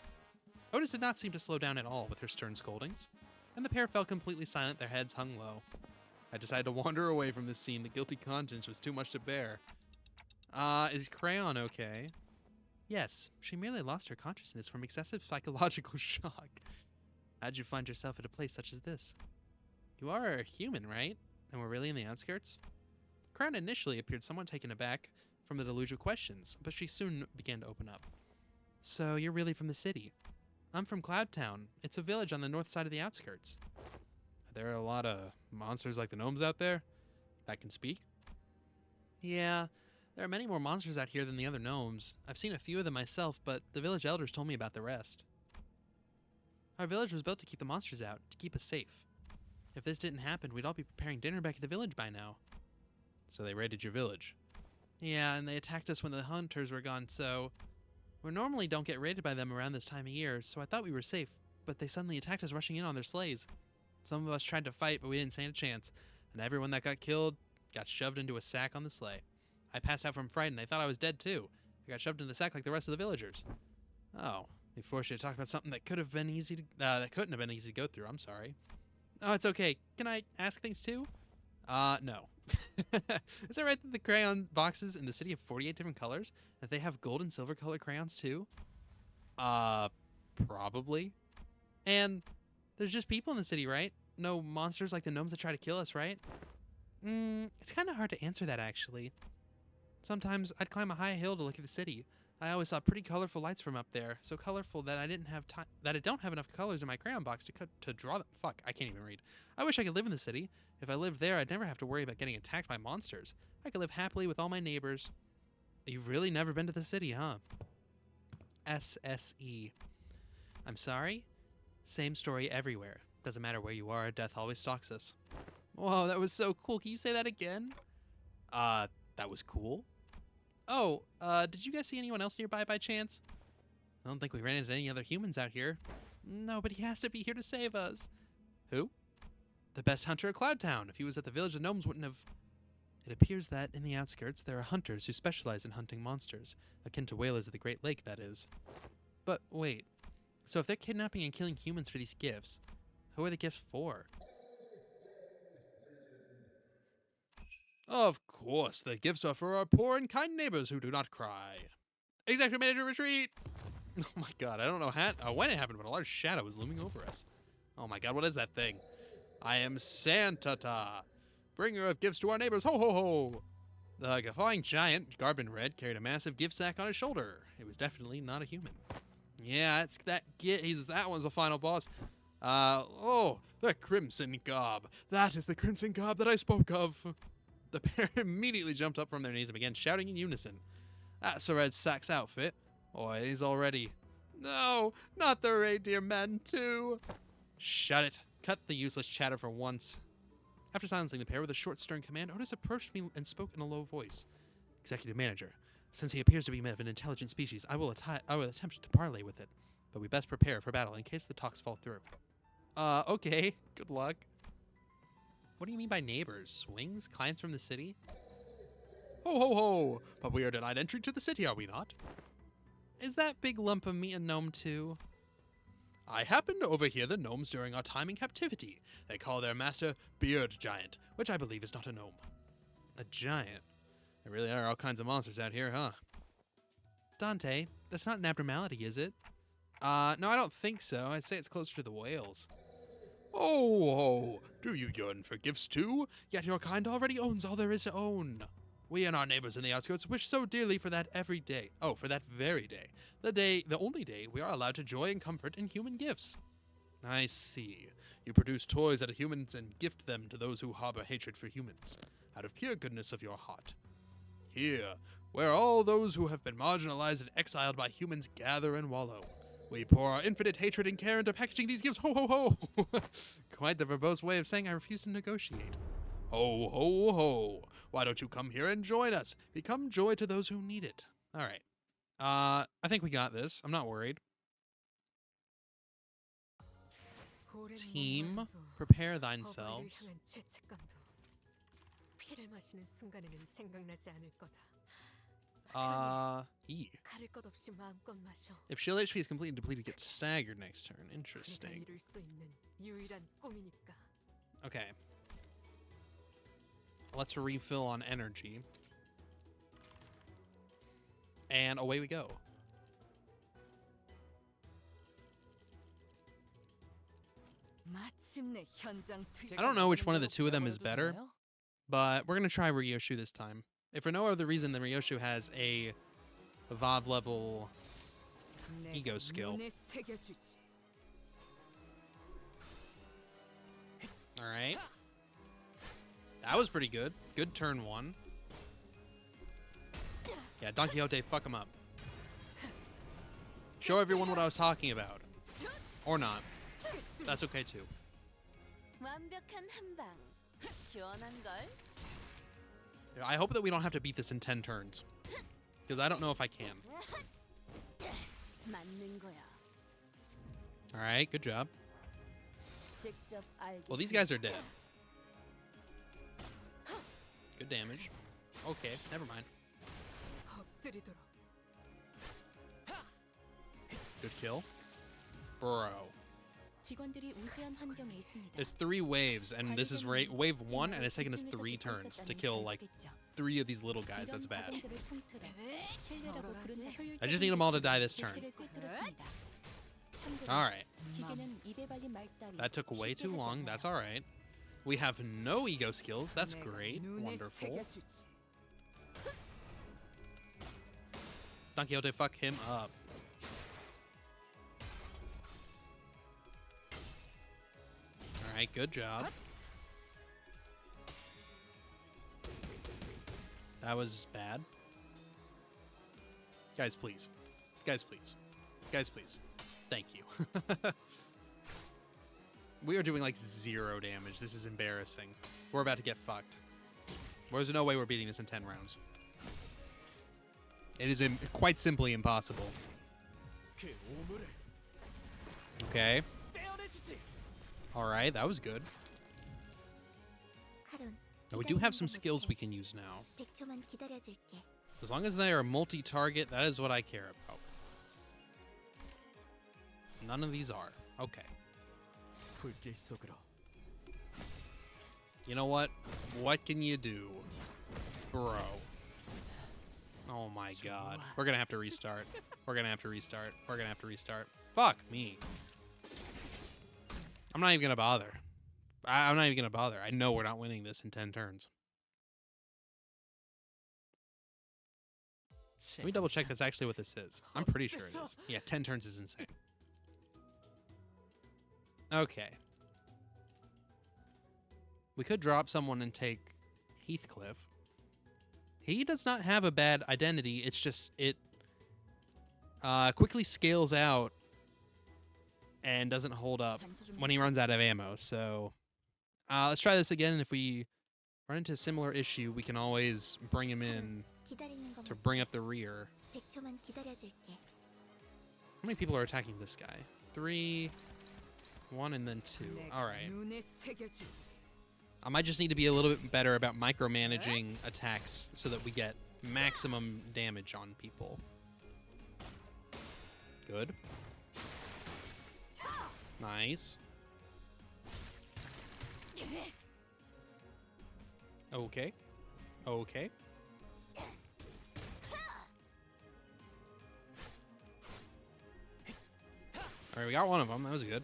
Otis did not seem to slow down at all with her stern scoldings, and the pair fell completely silent, their heads hung low. I decided to wander away from this scene. The guilty conscience was too much to bear. Is Crayon okay? Yes, she merely lost her consciousness from excessive psychological shock. How'd you find yourself at a place such as this? You are human, right? And we're really in the outskirts? Crayon initially appeared somewhat taken aback from the deluge of questions, but she soon began to open up. So you're really from the city? I'm from Cloudtown. It's a village on the north side of the outskirts. Are there a lot of monsters like the gnomes out there that can speak? Yeah, there are many more monsters out here than the other gnomes. I've seen a few of them myself, but the village elders told me about the rest. Our village was built to keep the monsters out, to keep us safe. If this didn't happen, we'd all be preparing dinner back at the village by now. So they raided your village? Yeah, and they attacked us when the hunters were gone, so... We normally don't get raided by them around this time of year, so I thought we were safe, but they suddenly attacked us rushing in on their sleighs. Some of us tried to fight, but we didn't stand a chance, and everyone that got killed got shoved into a sack on the sleigh. I passed out from fright, and they thought I was dead too. I got shoved in the sack like the rest of the villagers. Oh, they forced you to talk about something that could have been easy to, that couldn't have been easy to go through. I'm sorry. Oh, it's okay. Can I ask things too? No. Is it right that the crayon boxes in the city have 48 different colors? That they have gold and silver colored crayons too? Probably. And there's just people in the city, right? No monsters like the gnomes that try to kill us, right? It's kind of hard to answer that, actually. Sometimes I'd climb a high hill to look at the city. I always saw pretty colorful lights from up there, so colorful that I don't have enough colors in my crayon box to draw them. Fuck, I can't even read. I wish I could live in the city. If I lived there, I'd never have to worry about getting attacked by monsters. I could live happily with all my neighbors. You've really never been to the city, huh? SSE. I'm sorry? Same story everywhere. Doesn't matter where you are, death always stalks us. Whoa, that was so cool. Can you say that again? That was cool? Oh, did you guys see anyone else nearby by chance? I don't think we ran into any other humans out here. No, but he has to be here to save us. Who? The best hunter of Cloud Town. If he was at the village, the gnomes wouldn't have... It appears that in the outskirts, there are hunters who specialize in hunting monsters, akin to whalers of the Great Lake, that is. But wait, so if they're kidnapping and killing humans for these gifts, who are the gifts for? Of course, the gifts are for our poor and kind neighbors who do not cry. Executive Manager retreat! Oh my god, I don't know when it happened, but a large shadow was looming over us. Oh my god, what is that thing? I am Santa-ta, bringer of gifts to our neighbors, ho ho ho! The guffawing giant, garbed in red, carried a massive gift sack on his shoulder. It was definitely not a human. Yeah, it's that that one's the final boss. The Crimson Garb. That is the Crimson Garb that I spoke of. The pair immediately jumped up from their knees and began shouting in unison. That's a red sack's outfit. Oh, he's all ready. No, not the reindeer men, too. Shut it. Cut the useless chatter for once. After silencing the pair with a short, stern command, Otis approached me and spoke in a low voice. Executive Manager, since he appears to be of an intelligent species, I will attempt to parley with it. But we best prepare for battle in case the talks fall through. Okay. Good luck. What do you mean by neighbors? Swings? Clients from the city? Ho ho ho! But we are denied entry to the city, are we not? Is that big lump of meat a gnome too? I happened to overhear the gnomes during our time in captivity. They call their master Beard Giant, which I believe is not a gnome. A giant? There really are all kinds of monsters out here, huh? Dante, that's not an abnormality, is it? No, I don't think so. I'd say it's closer to the whales. Oh, do you yearn for gifts too? Yet your kind already owns all there is to own. We and our neighbors in the outskirts wish so dearly for that every day. Oh, for that very day. The only day we are allowed to joy and comfort in human gifts. I see. You produce toys out of humans and gift them to those who harbor hatred for humans, out of pure goodness of your heart. Here, where all those who have been marginalized and exiled by humans gather and wallow, we pour our infinite hatred and care into packaging these gifts. Ho, ho, ho! Quite the verbose way of saying I refuse to negotiate. Ho, ho, ho! Why don't you come here and join us? Become joy to those who need it. All right. I think we got this. I'm not worried. Team, prepare themselves. If shield HP is completely depleted, get staggered next turn. Interesting. Okay. Let's refill on energy. And away we go. I don't know which one of the two of them is better, but we're going to try Ryoshu this time. If for no other reason than Ryoshu has a VoV level ego skill. Alright. That was pretty good. Good turn one. Yeah, Don Quixote, fuck him up. Show everyone what I was talking about. Or not. That's okay too. I hope that we don't have to beat this in 10 turns. Because I don't know if I can. All right, good job. Well, these guys are dead. Good damage. Okay, never mind. Good kill. Bro. There's 3 waves, and this is wave 1, and it's taken us 3 turns to kill, like, 3 of these little guys. That's bad. I just need them all to die this turn. Alright. That took way too long. That's alright. We have no ego skills. That's great. Wonderful. Don Quixote, fuck him up. Alright, good job. That was bad. Guys, please. Guys, please. Guys, please. Thank you. We are doing like 0 damage. This is embarrassing. We're about to get fucked. There's no way we're beating this in 10 rounds. It is quite simply impossible. Okay. Alright, that was good. Now, we do have some skills we can use now. As long as they are multi-target, that is what I care about. None of these are. Okay. You know what? What can you do? Bro. Oh my god. We're gonna have to restart. We're gonna have to restart. We're gonna have to restart. Fuck me. I'm not even gonna bother. I'm not even gonna bother. I know we're not winning this in 10 turns. Let me double check that's actually what this is. I'm pretty sure it is. Yeah, 10 turns is insane. Okay. We could drop someone and take Heathcliff. He does not have a bad identity. It's just it quickly scales out and doesn't hold up when he runs out of ammo. So let's try this again. If we run into a similar issue, we can always bring him in to bring up the rear. How many people are attacking this guy? 3, 1, and then 2. All right. I might just need to be a little bit better about micromanaging attacks so that we get maximum damage on people. Good. Nice. Okay. Okay. All right, we got one of them. That was good.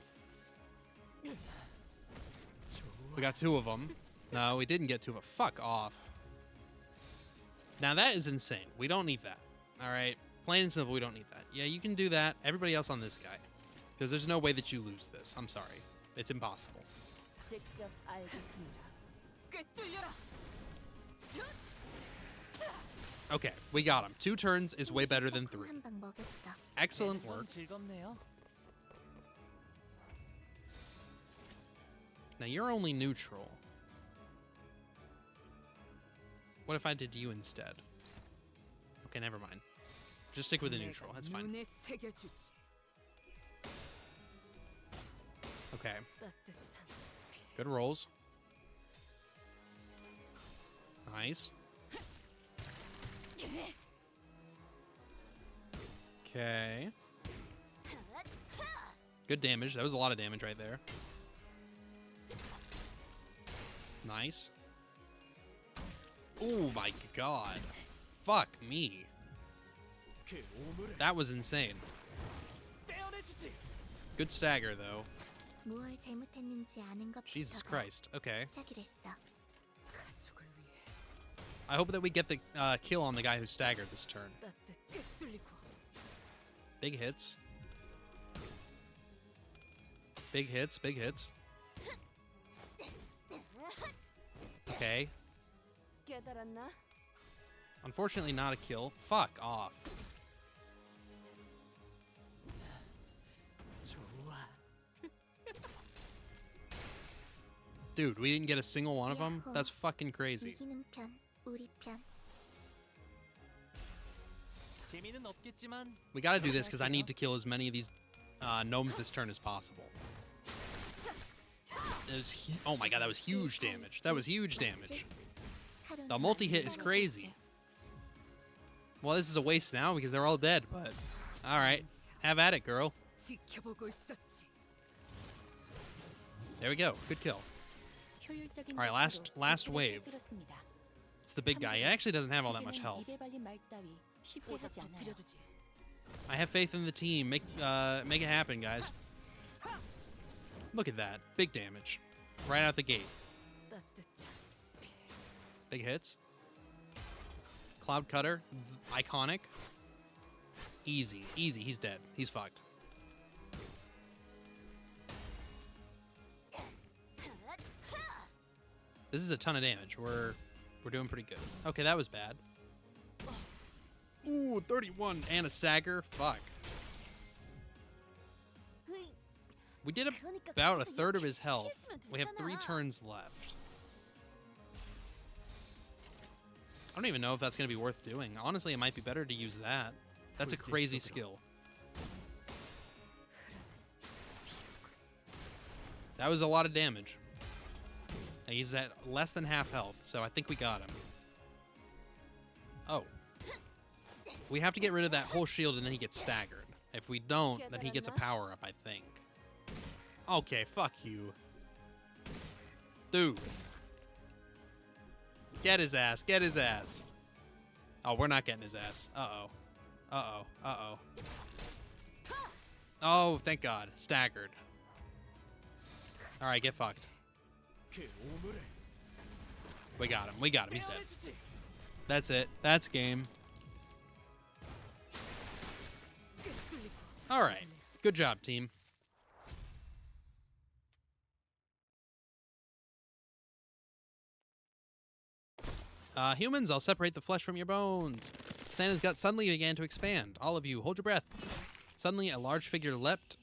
We got 2 of them. No, we didn't get 2 of them. Fuck off. Now that is insane. We don't need that. All right. Plain and simple, we don't need that. Yeah, you can do that. Everybody else on this guy. Because there's no way that you lose this. I'm sorry. It's impossible. Okay, we got him. 2 turns is way better than 3. Excellent work. Now, you're only neutral. What if I did you instead? Okay, never mind. Just stick with the neutral. That's fine. Okay. Good rolls. Nice. Okay. Good damage. That was a lot of damage right there. Nice. Oh my god. Fuck me. That was insane. Good stagger, though. Jesus Christ. Okay. I hope that we get the kill on the guy who staggered this turn. Big hits. Big hits, big hits. Okay. Unfortunately, not a kill. Fuck off. Dude, we didn't get a single one of them? That's fucking crazy. We gotta do this because I need to kill as many of these gnomes this turn as possible. Oh my god, that was huge damage. That was huge damage. The multi-hit is crazy. Well, this is a waste now because they're all dead, but alright. Have at it, girl. There we go. Good kill. Alright, last wave. It's the big guy. He actually doesn't have all that much health. I have faith in the team. Make it happen, guys. Look at that. Big damage. Right out the gate. Big hits. Cloud Cutter. Iconic. Easy. Easy. He's dead. He's fucked. This is a ton of damage. We're doing pretty good. Okay, that was bad. Ooh, 31 and a stagger. Fuck. We did about a third of his health. We have 3 turns left. I don't even know if that's going to be worth doing. Honestly, it might be better to use that. That's a crazy skill. That was a lot of damage. And he's at less than half health, so I think we got him. Oh. We have to get rid of that whole shield and then he gets staggered. If we don't, then he gets a power-up, I think. Okay, fuck you. Dude. Get his ass. Get his ass. Oh, we're not getting his ass. Uh-oh. Uh-oh. Uh-oh. Oh, thank God. Staggered. Alright, get fucked. We got him. We got him. He's dead. That's it. That's game. Alright. Good job, team. Humans, I'll separate the flesh from your bones. Santa's gut suddenly began to expand. All of you, hold your breath. Suddenly, a large figure leaped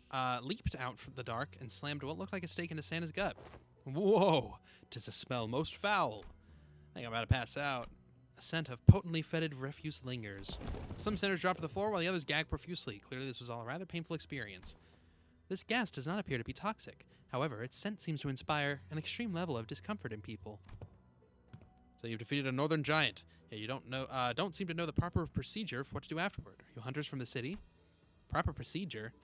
out from the dark and slammed what looked like a stake into Santa's gut. Whoa! 'Tis a smell most foul. I think I'm about to pass out. A scent of potently fetid refuse lingers. Some sinners dropped to the floor while the others gagged profusely. Clearly, this was all a rather painful experience. This gas does not appear to be toxic. However, its scent seems to inspire an extreme level of discomfort in people. So you've defeated a northern giant. Yeah, you don't seem to know the proper procedure for what to do afterward. Are you hunters from the city? Proper procedure?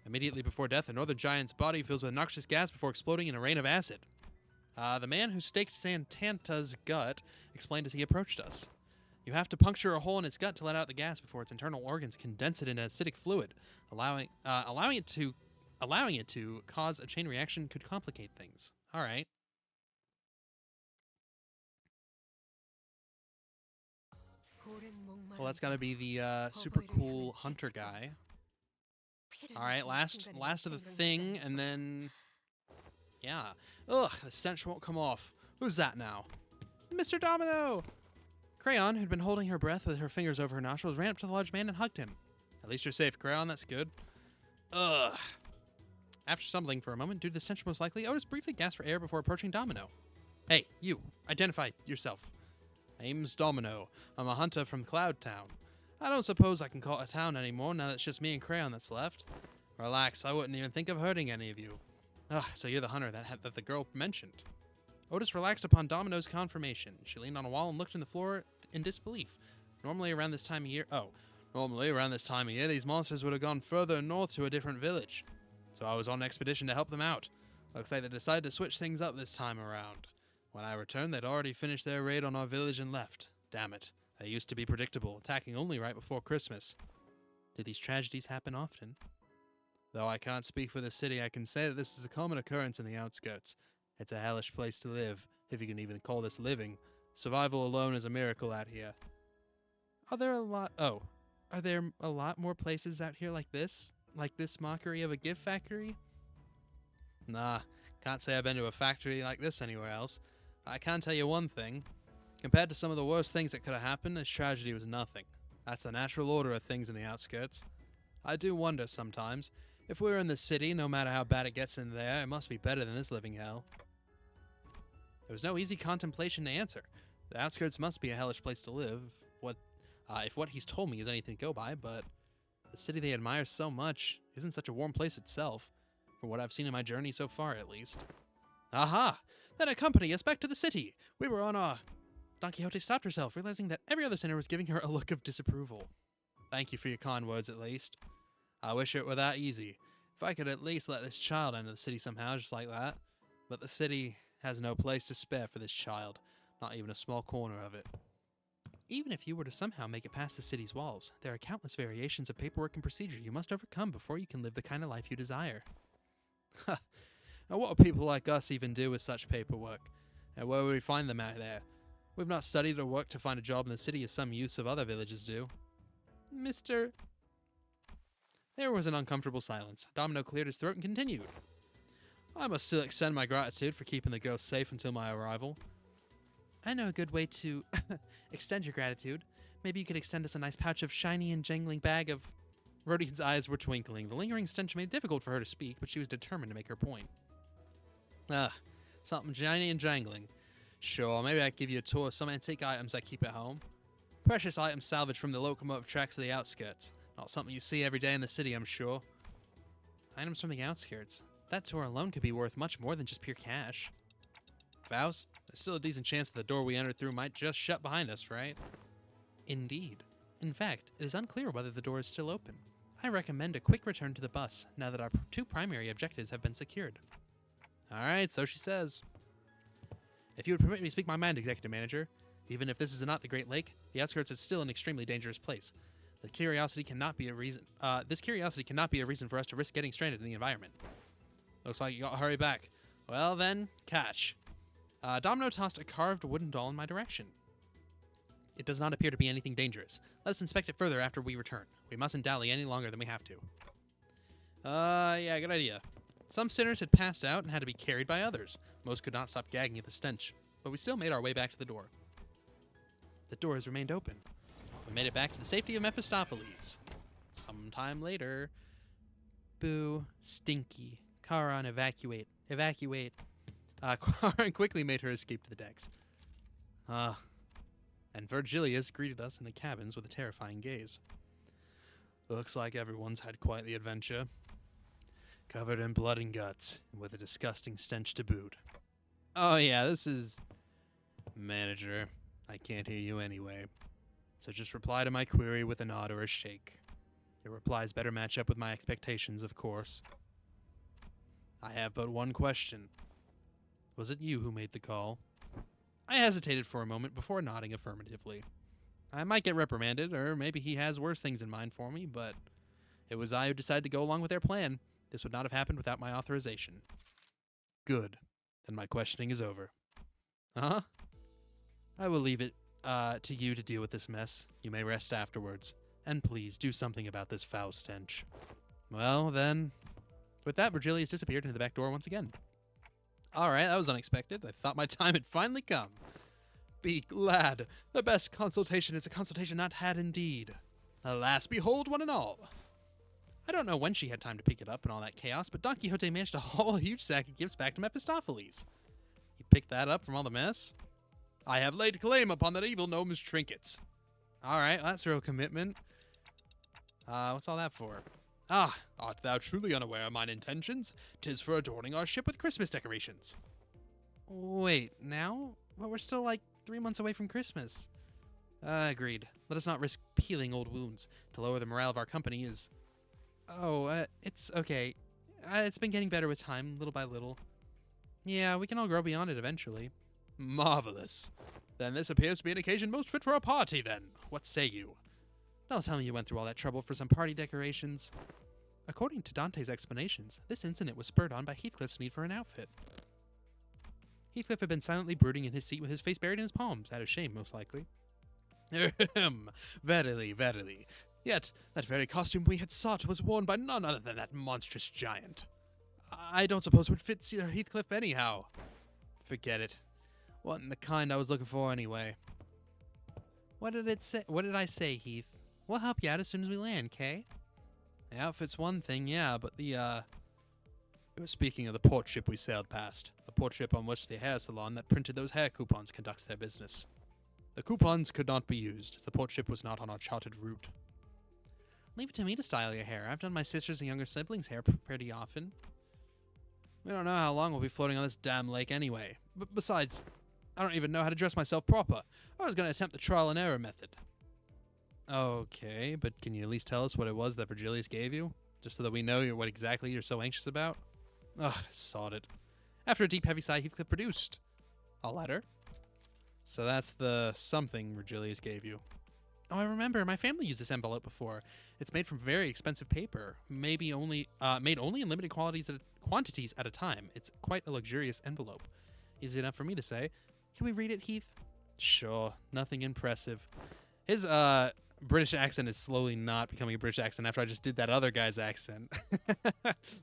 Immediately before death, a northern giant's body fills with noxious gas before exploding in a rain of acid. The man who staked Santanta's gut explained as he approached us. You have to puncture a hole in its gut to let out the gas before its internal organs condense it into acidic fluid. Allowing it to cause a chain reaction could complicate things. All right. Well, that's got to be the super cool hunter guy. All right, last of the thing, and then yeah. Ugh, the stench won't come off. Who's that now? Mr. Domino! Crayon, who'd been holding her breath with her fingers over her nostrils, ran up to the large man and hugged him. At least you're safe, Crayon. That's good. Ugh. After stumbling for a moment due to the stench most likely, Otis briefly gasped for air before approaching Domino. Hey, you. Identify yourself. Name's Domino. I'm a hunter from Cloud Town. I don't suppose I can call it a town anymore now that it's just me and Crayon that's left. Relax, I wouldn't even think of hurting any of you. Ugh, so you're the hunter that the girl mentioned. Otis relaxed upon Domino's confirmation. She leaned on a wall and looked in the floor in disbelief. Normally around this time of year, these monsters would have gone further north to a different village. So I was on an expedition to help them out. Looks like they decided to switch things up this time around. When I returned, they'd already finished their raid on our village and left. Damn it. They used to be predictable, attacking only right before Christmas. Do these tragedies happen often? Though I can't speak for the city, I can say that this is a common occurrence in the outskirts. It's a hellish place to live, if you can even call this living. Survival alone is a miracle out here. Are there a lot more places out here like this? Like this mockery of a gift factory? Nah, can't say I've been to a factory like this anywhere else. I can tell you one thing. Compared to some of the worst things that could have happened, this tragedy was nothing. That's the natural order of things in the outskirts. I do wonder sometimes, if we were in the city, no matter how bad it gets in there, it must be better than this living hell. There was no easy contemplation to answer. The outskirts must be a hellish place to live. if what he's told me is anything to go by, but the city they admire so much isn't such a warm place itself, from what I've seen in my journey so far, at least. Aha! Then accompany us back to the city. We were on our... Don Quixote stopped herself, realizing that every other sinner was giving her a look of disapproval. Thank you for your kind words, at least. I wish it were that easy. If I could at least let this child enter the city somehow, just like that. But the city has no place to spare for this child, not even a small corner of it. Even if you were to somehow make it past the city's walls, there are countless variations of paperwork and procedure you must overcome before you can live the kind of life you desire. Ha! And what would people like us even do with such paperwork? And where would we find them out there? We've not studied or worked to find a job in the city as some youths of other villages do. Mr. There was an uncomfortable silence. Domino cleared his throat and continued. I must still extend my gratitude for keeping the girl safe until my arrival. I know a good way to extend your gratitude. Maybe you could extend us a nice pouch of shiny and jangling bag of... Rodian's eyes were twinkling. The lingering stench made it difficult for her to speak, but she was determined to make her point. Something shiny and jangling. Sure, maybe I could give you a tour of some antique items I keep at home. Precious items salvaged from the locomotive tracks of the outskirts. Not something you see every day in the city, I'm sure. Items from the outskirts. That tour alone could be worth much more than just pure cash. Faust, there's still a decent chance that the door we entered through might just shut behind us, right? Indeed. In fact, it is unclear whether the door is still open. I recommend a quick return to the bus, now that our two primary objectives have been secured. Alright, so she says. If you would permit me to speak my mind, Executive Manager, even if this is not the Great Lake, the outskirts is still an extremely dangerous place. This curiosity cannot be a reason for us to risk getting stranded in the environment. Looks like you gotta hurry back. Well then, catch. Domino tossed a carved wooden doll in my direction. It does not appear to be anything dangerous. Let us inspect it further after we return. We mustn't dally any longer than we have to. Yeah, good idea. Some sinners had passed out and had to be carried by others. Most could not stop gagging at the stench, but we still made our way back to the door. The door has remained open. We made it back to the safety of Mephistopheles. Sometime later... Boo. Stinky. Charon, evacuate. Evacuate. Charon quickly made her escape to the decks. And Virgilius greeted us in the cabins with a terrifying gaze. Looks like everyone's had quite the adventure. Covered in blood and guts, and with a disgusting stench to boot. Oh yeah, this is... Manager, I can't hear you anyway. So just reply to my query with a nod or a shake. Your replies better match up with my expectations, of course. I have but one question. Was it you who made the call? I hesitated for a moment before nodding affirmatively. I might get reprimanded, or maybe he has worse things in mind for me, but it was I who decided to go along with their plan. This would not have happened without my authorization. Good. Then my questioning is over. Uh-huh. I will leave it to you to deal with this mess. You may rest afterwards. And please, do something about this foul stench. Well, then... With that, Virgilius disappeared into the back door once again. Alright, that was unexpected. I thought my time had finally come. Be glad. The best consultation is a consultation not had indeed. Alas, behold one and all. I don't know when she had time to pick it up and all that chaos, but Don Quixote managed to haul a huge sack of gifts back to Mephistopheles. He picked that up from all the mess. I have laid claim upon that evil gnome's trinkets. Alright, well, that's real commitment. What's all that for? Ah, art thou truly unaware of mine intentions? 'Tis for adorning our ship with Christmas decorations. Wait, now? But we're still like 3 months away from Christmas. Agreed. Let us not risk peeling old wounds. To lower the morale of our company is... Oh, it's okay. It's been getting better with time, little by little. Yeah, we can all grow beyond it eventually. Marvelous. Then this appears to be an occasion most fit for a party, then. What say you? Don't tell me you went through all that trouble for some party decorations. According to Dante's explanations, this incident was spurred on by Heathcliff's need for an outfit. Heathcliff had been silently brooding in his seat with his face buried in his palms, out of shame, most likely. Ahem. Verily, verily. Yet, that very costume we had sought was worn by none other than that monstrous giant. I don't suppose it would fit Sir Heathcliff anyhow. Forget it. Wasn't the kind I was looking for anyway. What did I say, Heath? We'll help you out as soon as we land, Kay? The outfit's one thing, yeah, but the, It was speaking of the port ship we sailed past. The port ship on which the hair salon that printed those hair coupons conducts their business. The coupons could not be used, as the port ship was not on our charted route. Leave it to me to style your hair. I've done my sisters and younger siblings' hair pretty often. We don't know how long we'll be floating on this damn lake anyway. But besides, I don't even know how to dress myself proper. I was going to attempt the trial and error method. Okay, but can you at least tell us what it was that Virgilius gave you? Just so that we know what exactly you're so anxious about? Ugh, sod it. After a deep, heavy sigh, Heathcliff produced a letter. So that's the something Virgilius gave you. Oh, I remember. My family used this envelope before. It's made from very expensive paper, made only in limited quantities at a time. It's quite a luxurious envelope. Easy enough for me to say. Can we read it, Heath? Sure. Nothing impressive. His British accent is slowly not becoming a British accent after I just did that other guy's accent.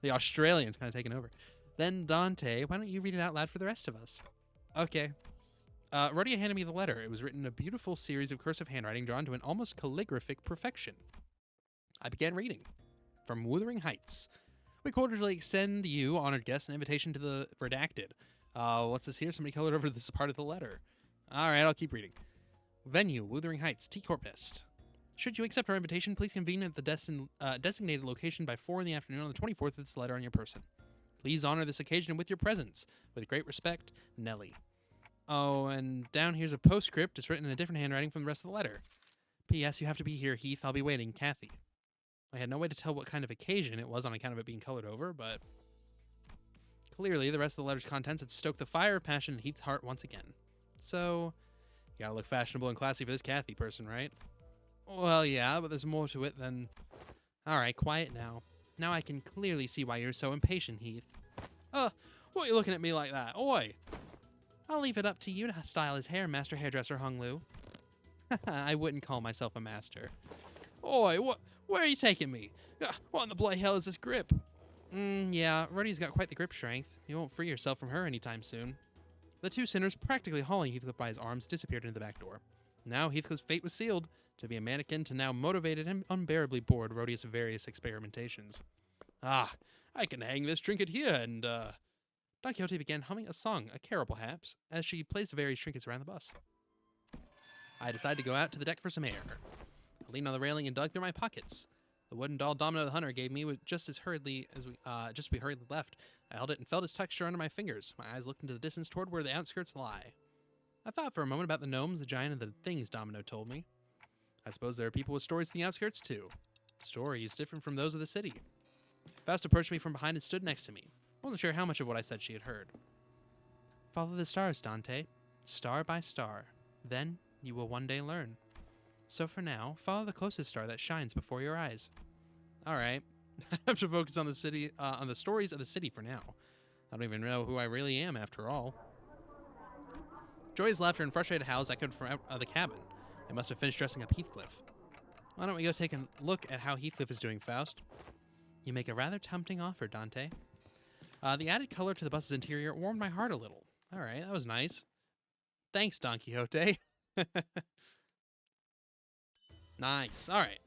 The Australian's kind of taking over. Then, Dante, why don't you read it out loud for the rest of us? Okay. Rhodia handed me the letter. It was written in a beautiful series of cursive handwriting drawn to an almost calligraphic perfection. I began reading. From Wuthering Heights. We cordially extend you, honored guest, an invitation to the redacted. What's this here? Somebody colored over this part of the letter. All right, I'll keep reading. Venue, Wuthering Heights, T-Corp Nest. Should you accept our invitation, please convene at the designated location by 4 in the afternoon on the 24th with this letter on your person. Please honor this occasion with your presence. With great respect, Nellie. Oh, and down here's a postscript. It's written in a different handwriting from the rest of the letter. P.S. You have to be here, Heath. I'll be waiting. Kathy. I had no way to tell what kind of occasion it was on account of it being colored over, but clearly the rest of the letter's contents had stoked the fire of passion in Heath's heart once again. So, you gotta look fashionable and classy for this Kathy person, right? Well, yeah, but there's more to it than... Alright, quiet now. Now I can clearly see why you're so impatient, Heath. What are you looking at me like that? Oi! I'll leave it up to you to style his hair, Master Hairdresser Hung Lu. I wouldn't call myself a master. Oi, where are you taking me? What in the bloody hell is this grip? Yeah, Rhodey's got quite the grip strength. You won't free yourself from her anytime soon. The two sinners, practically hauling Heathcliff by his arms, disappeared into the back door. Now Heathcliff's fate was sealed, to be a mannequin to now motivated and unbearably bored Rhodey's various experimentations. I can hang this trinket here, and, Don Quixote began humming a song, a carol perhaps, as she placed the various trinkets around the bus. I decided to go out to the deck for some air. I leaned on the railing and dug through my pockets. The wooden doll Domino the Hunter gave me just as hurriedly as we hurriedly left. I held it and felt its texture under my fingers. My eyes looked into the distance toward where the outskirts lie. I thought for a moment about the gnomes, the giant, and the things Domino told me. I suppose there are people with stories in the outskirts, too. Stories different from those of the city. Faust approached me from behind and stood next to me. I wasn't sure how much of what I said she had heard. Follow the stars, Dante. Star by star. Then you will one day learn. So for now, follow the closest star that shines before your eyes. All right. I have to focus on the city, on the stories of the city for now. I don't even know who I really am, after all. Joy's laughter and frustrated howls echoed from out of the cabin. They must have finished dressing up Heathcliff. Why don't we go take a look at how Heathcliff is doing, Faust? You make a rather tempting offer, Dante. The added color to the bus's interior warmed my heart a little. All right, that was nice. Thanks, Don Quixote. Nice. All right.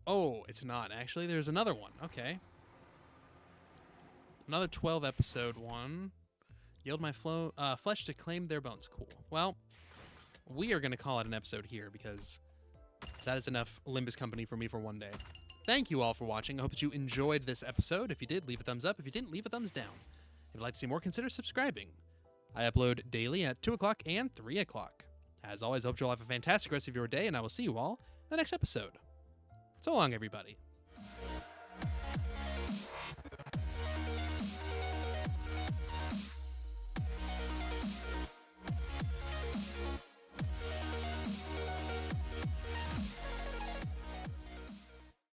Oh, it's not. Actually, there's another one. Okay. Another 12-episode one. Yield my flesh to claim their bones. Cool. Well, we are going to call it an episode here because that is enough Limbus Company for me for one day. Thank you all for watching. I hope that you enjoyed this episode. If you did, leave a thumbs up. If you didn't, leave a thumbs down. If you'd like to see more, consider subscribing. I upload daily at 2 o'clock and 3 o'clock. As always, I hope you'll have a fantastic rest of your day, and I will see you all in the next episode. So long, everybody.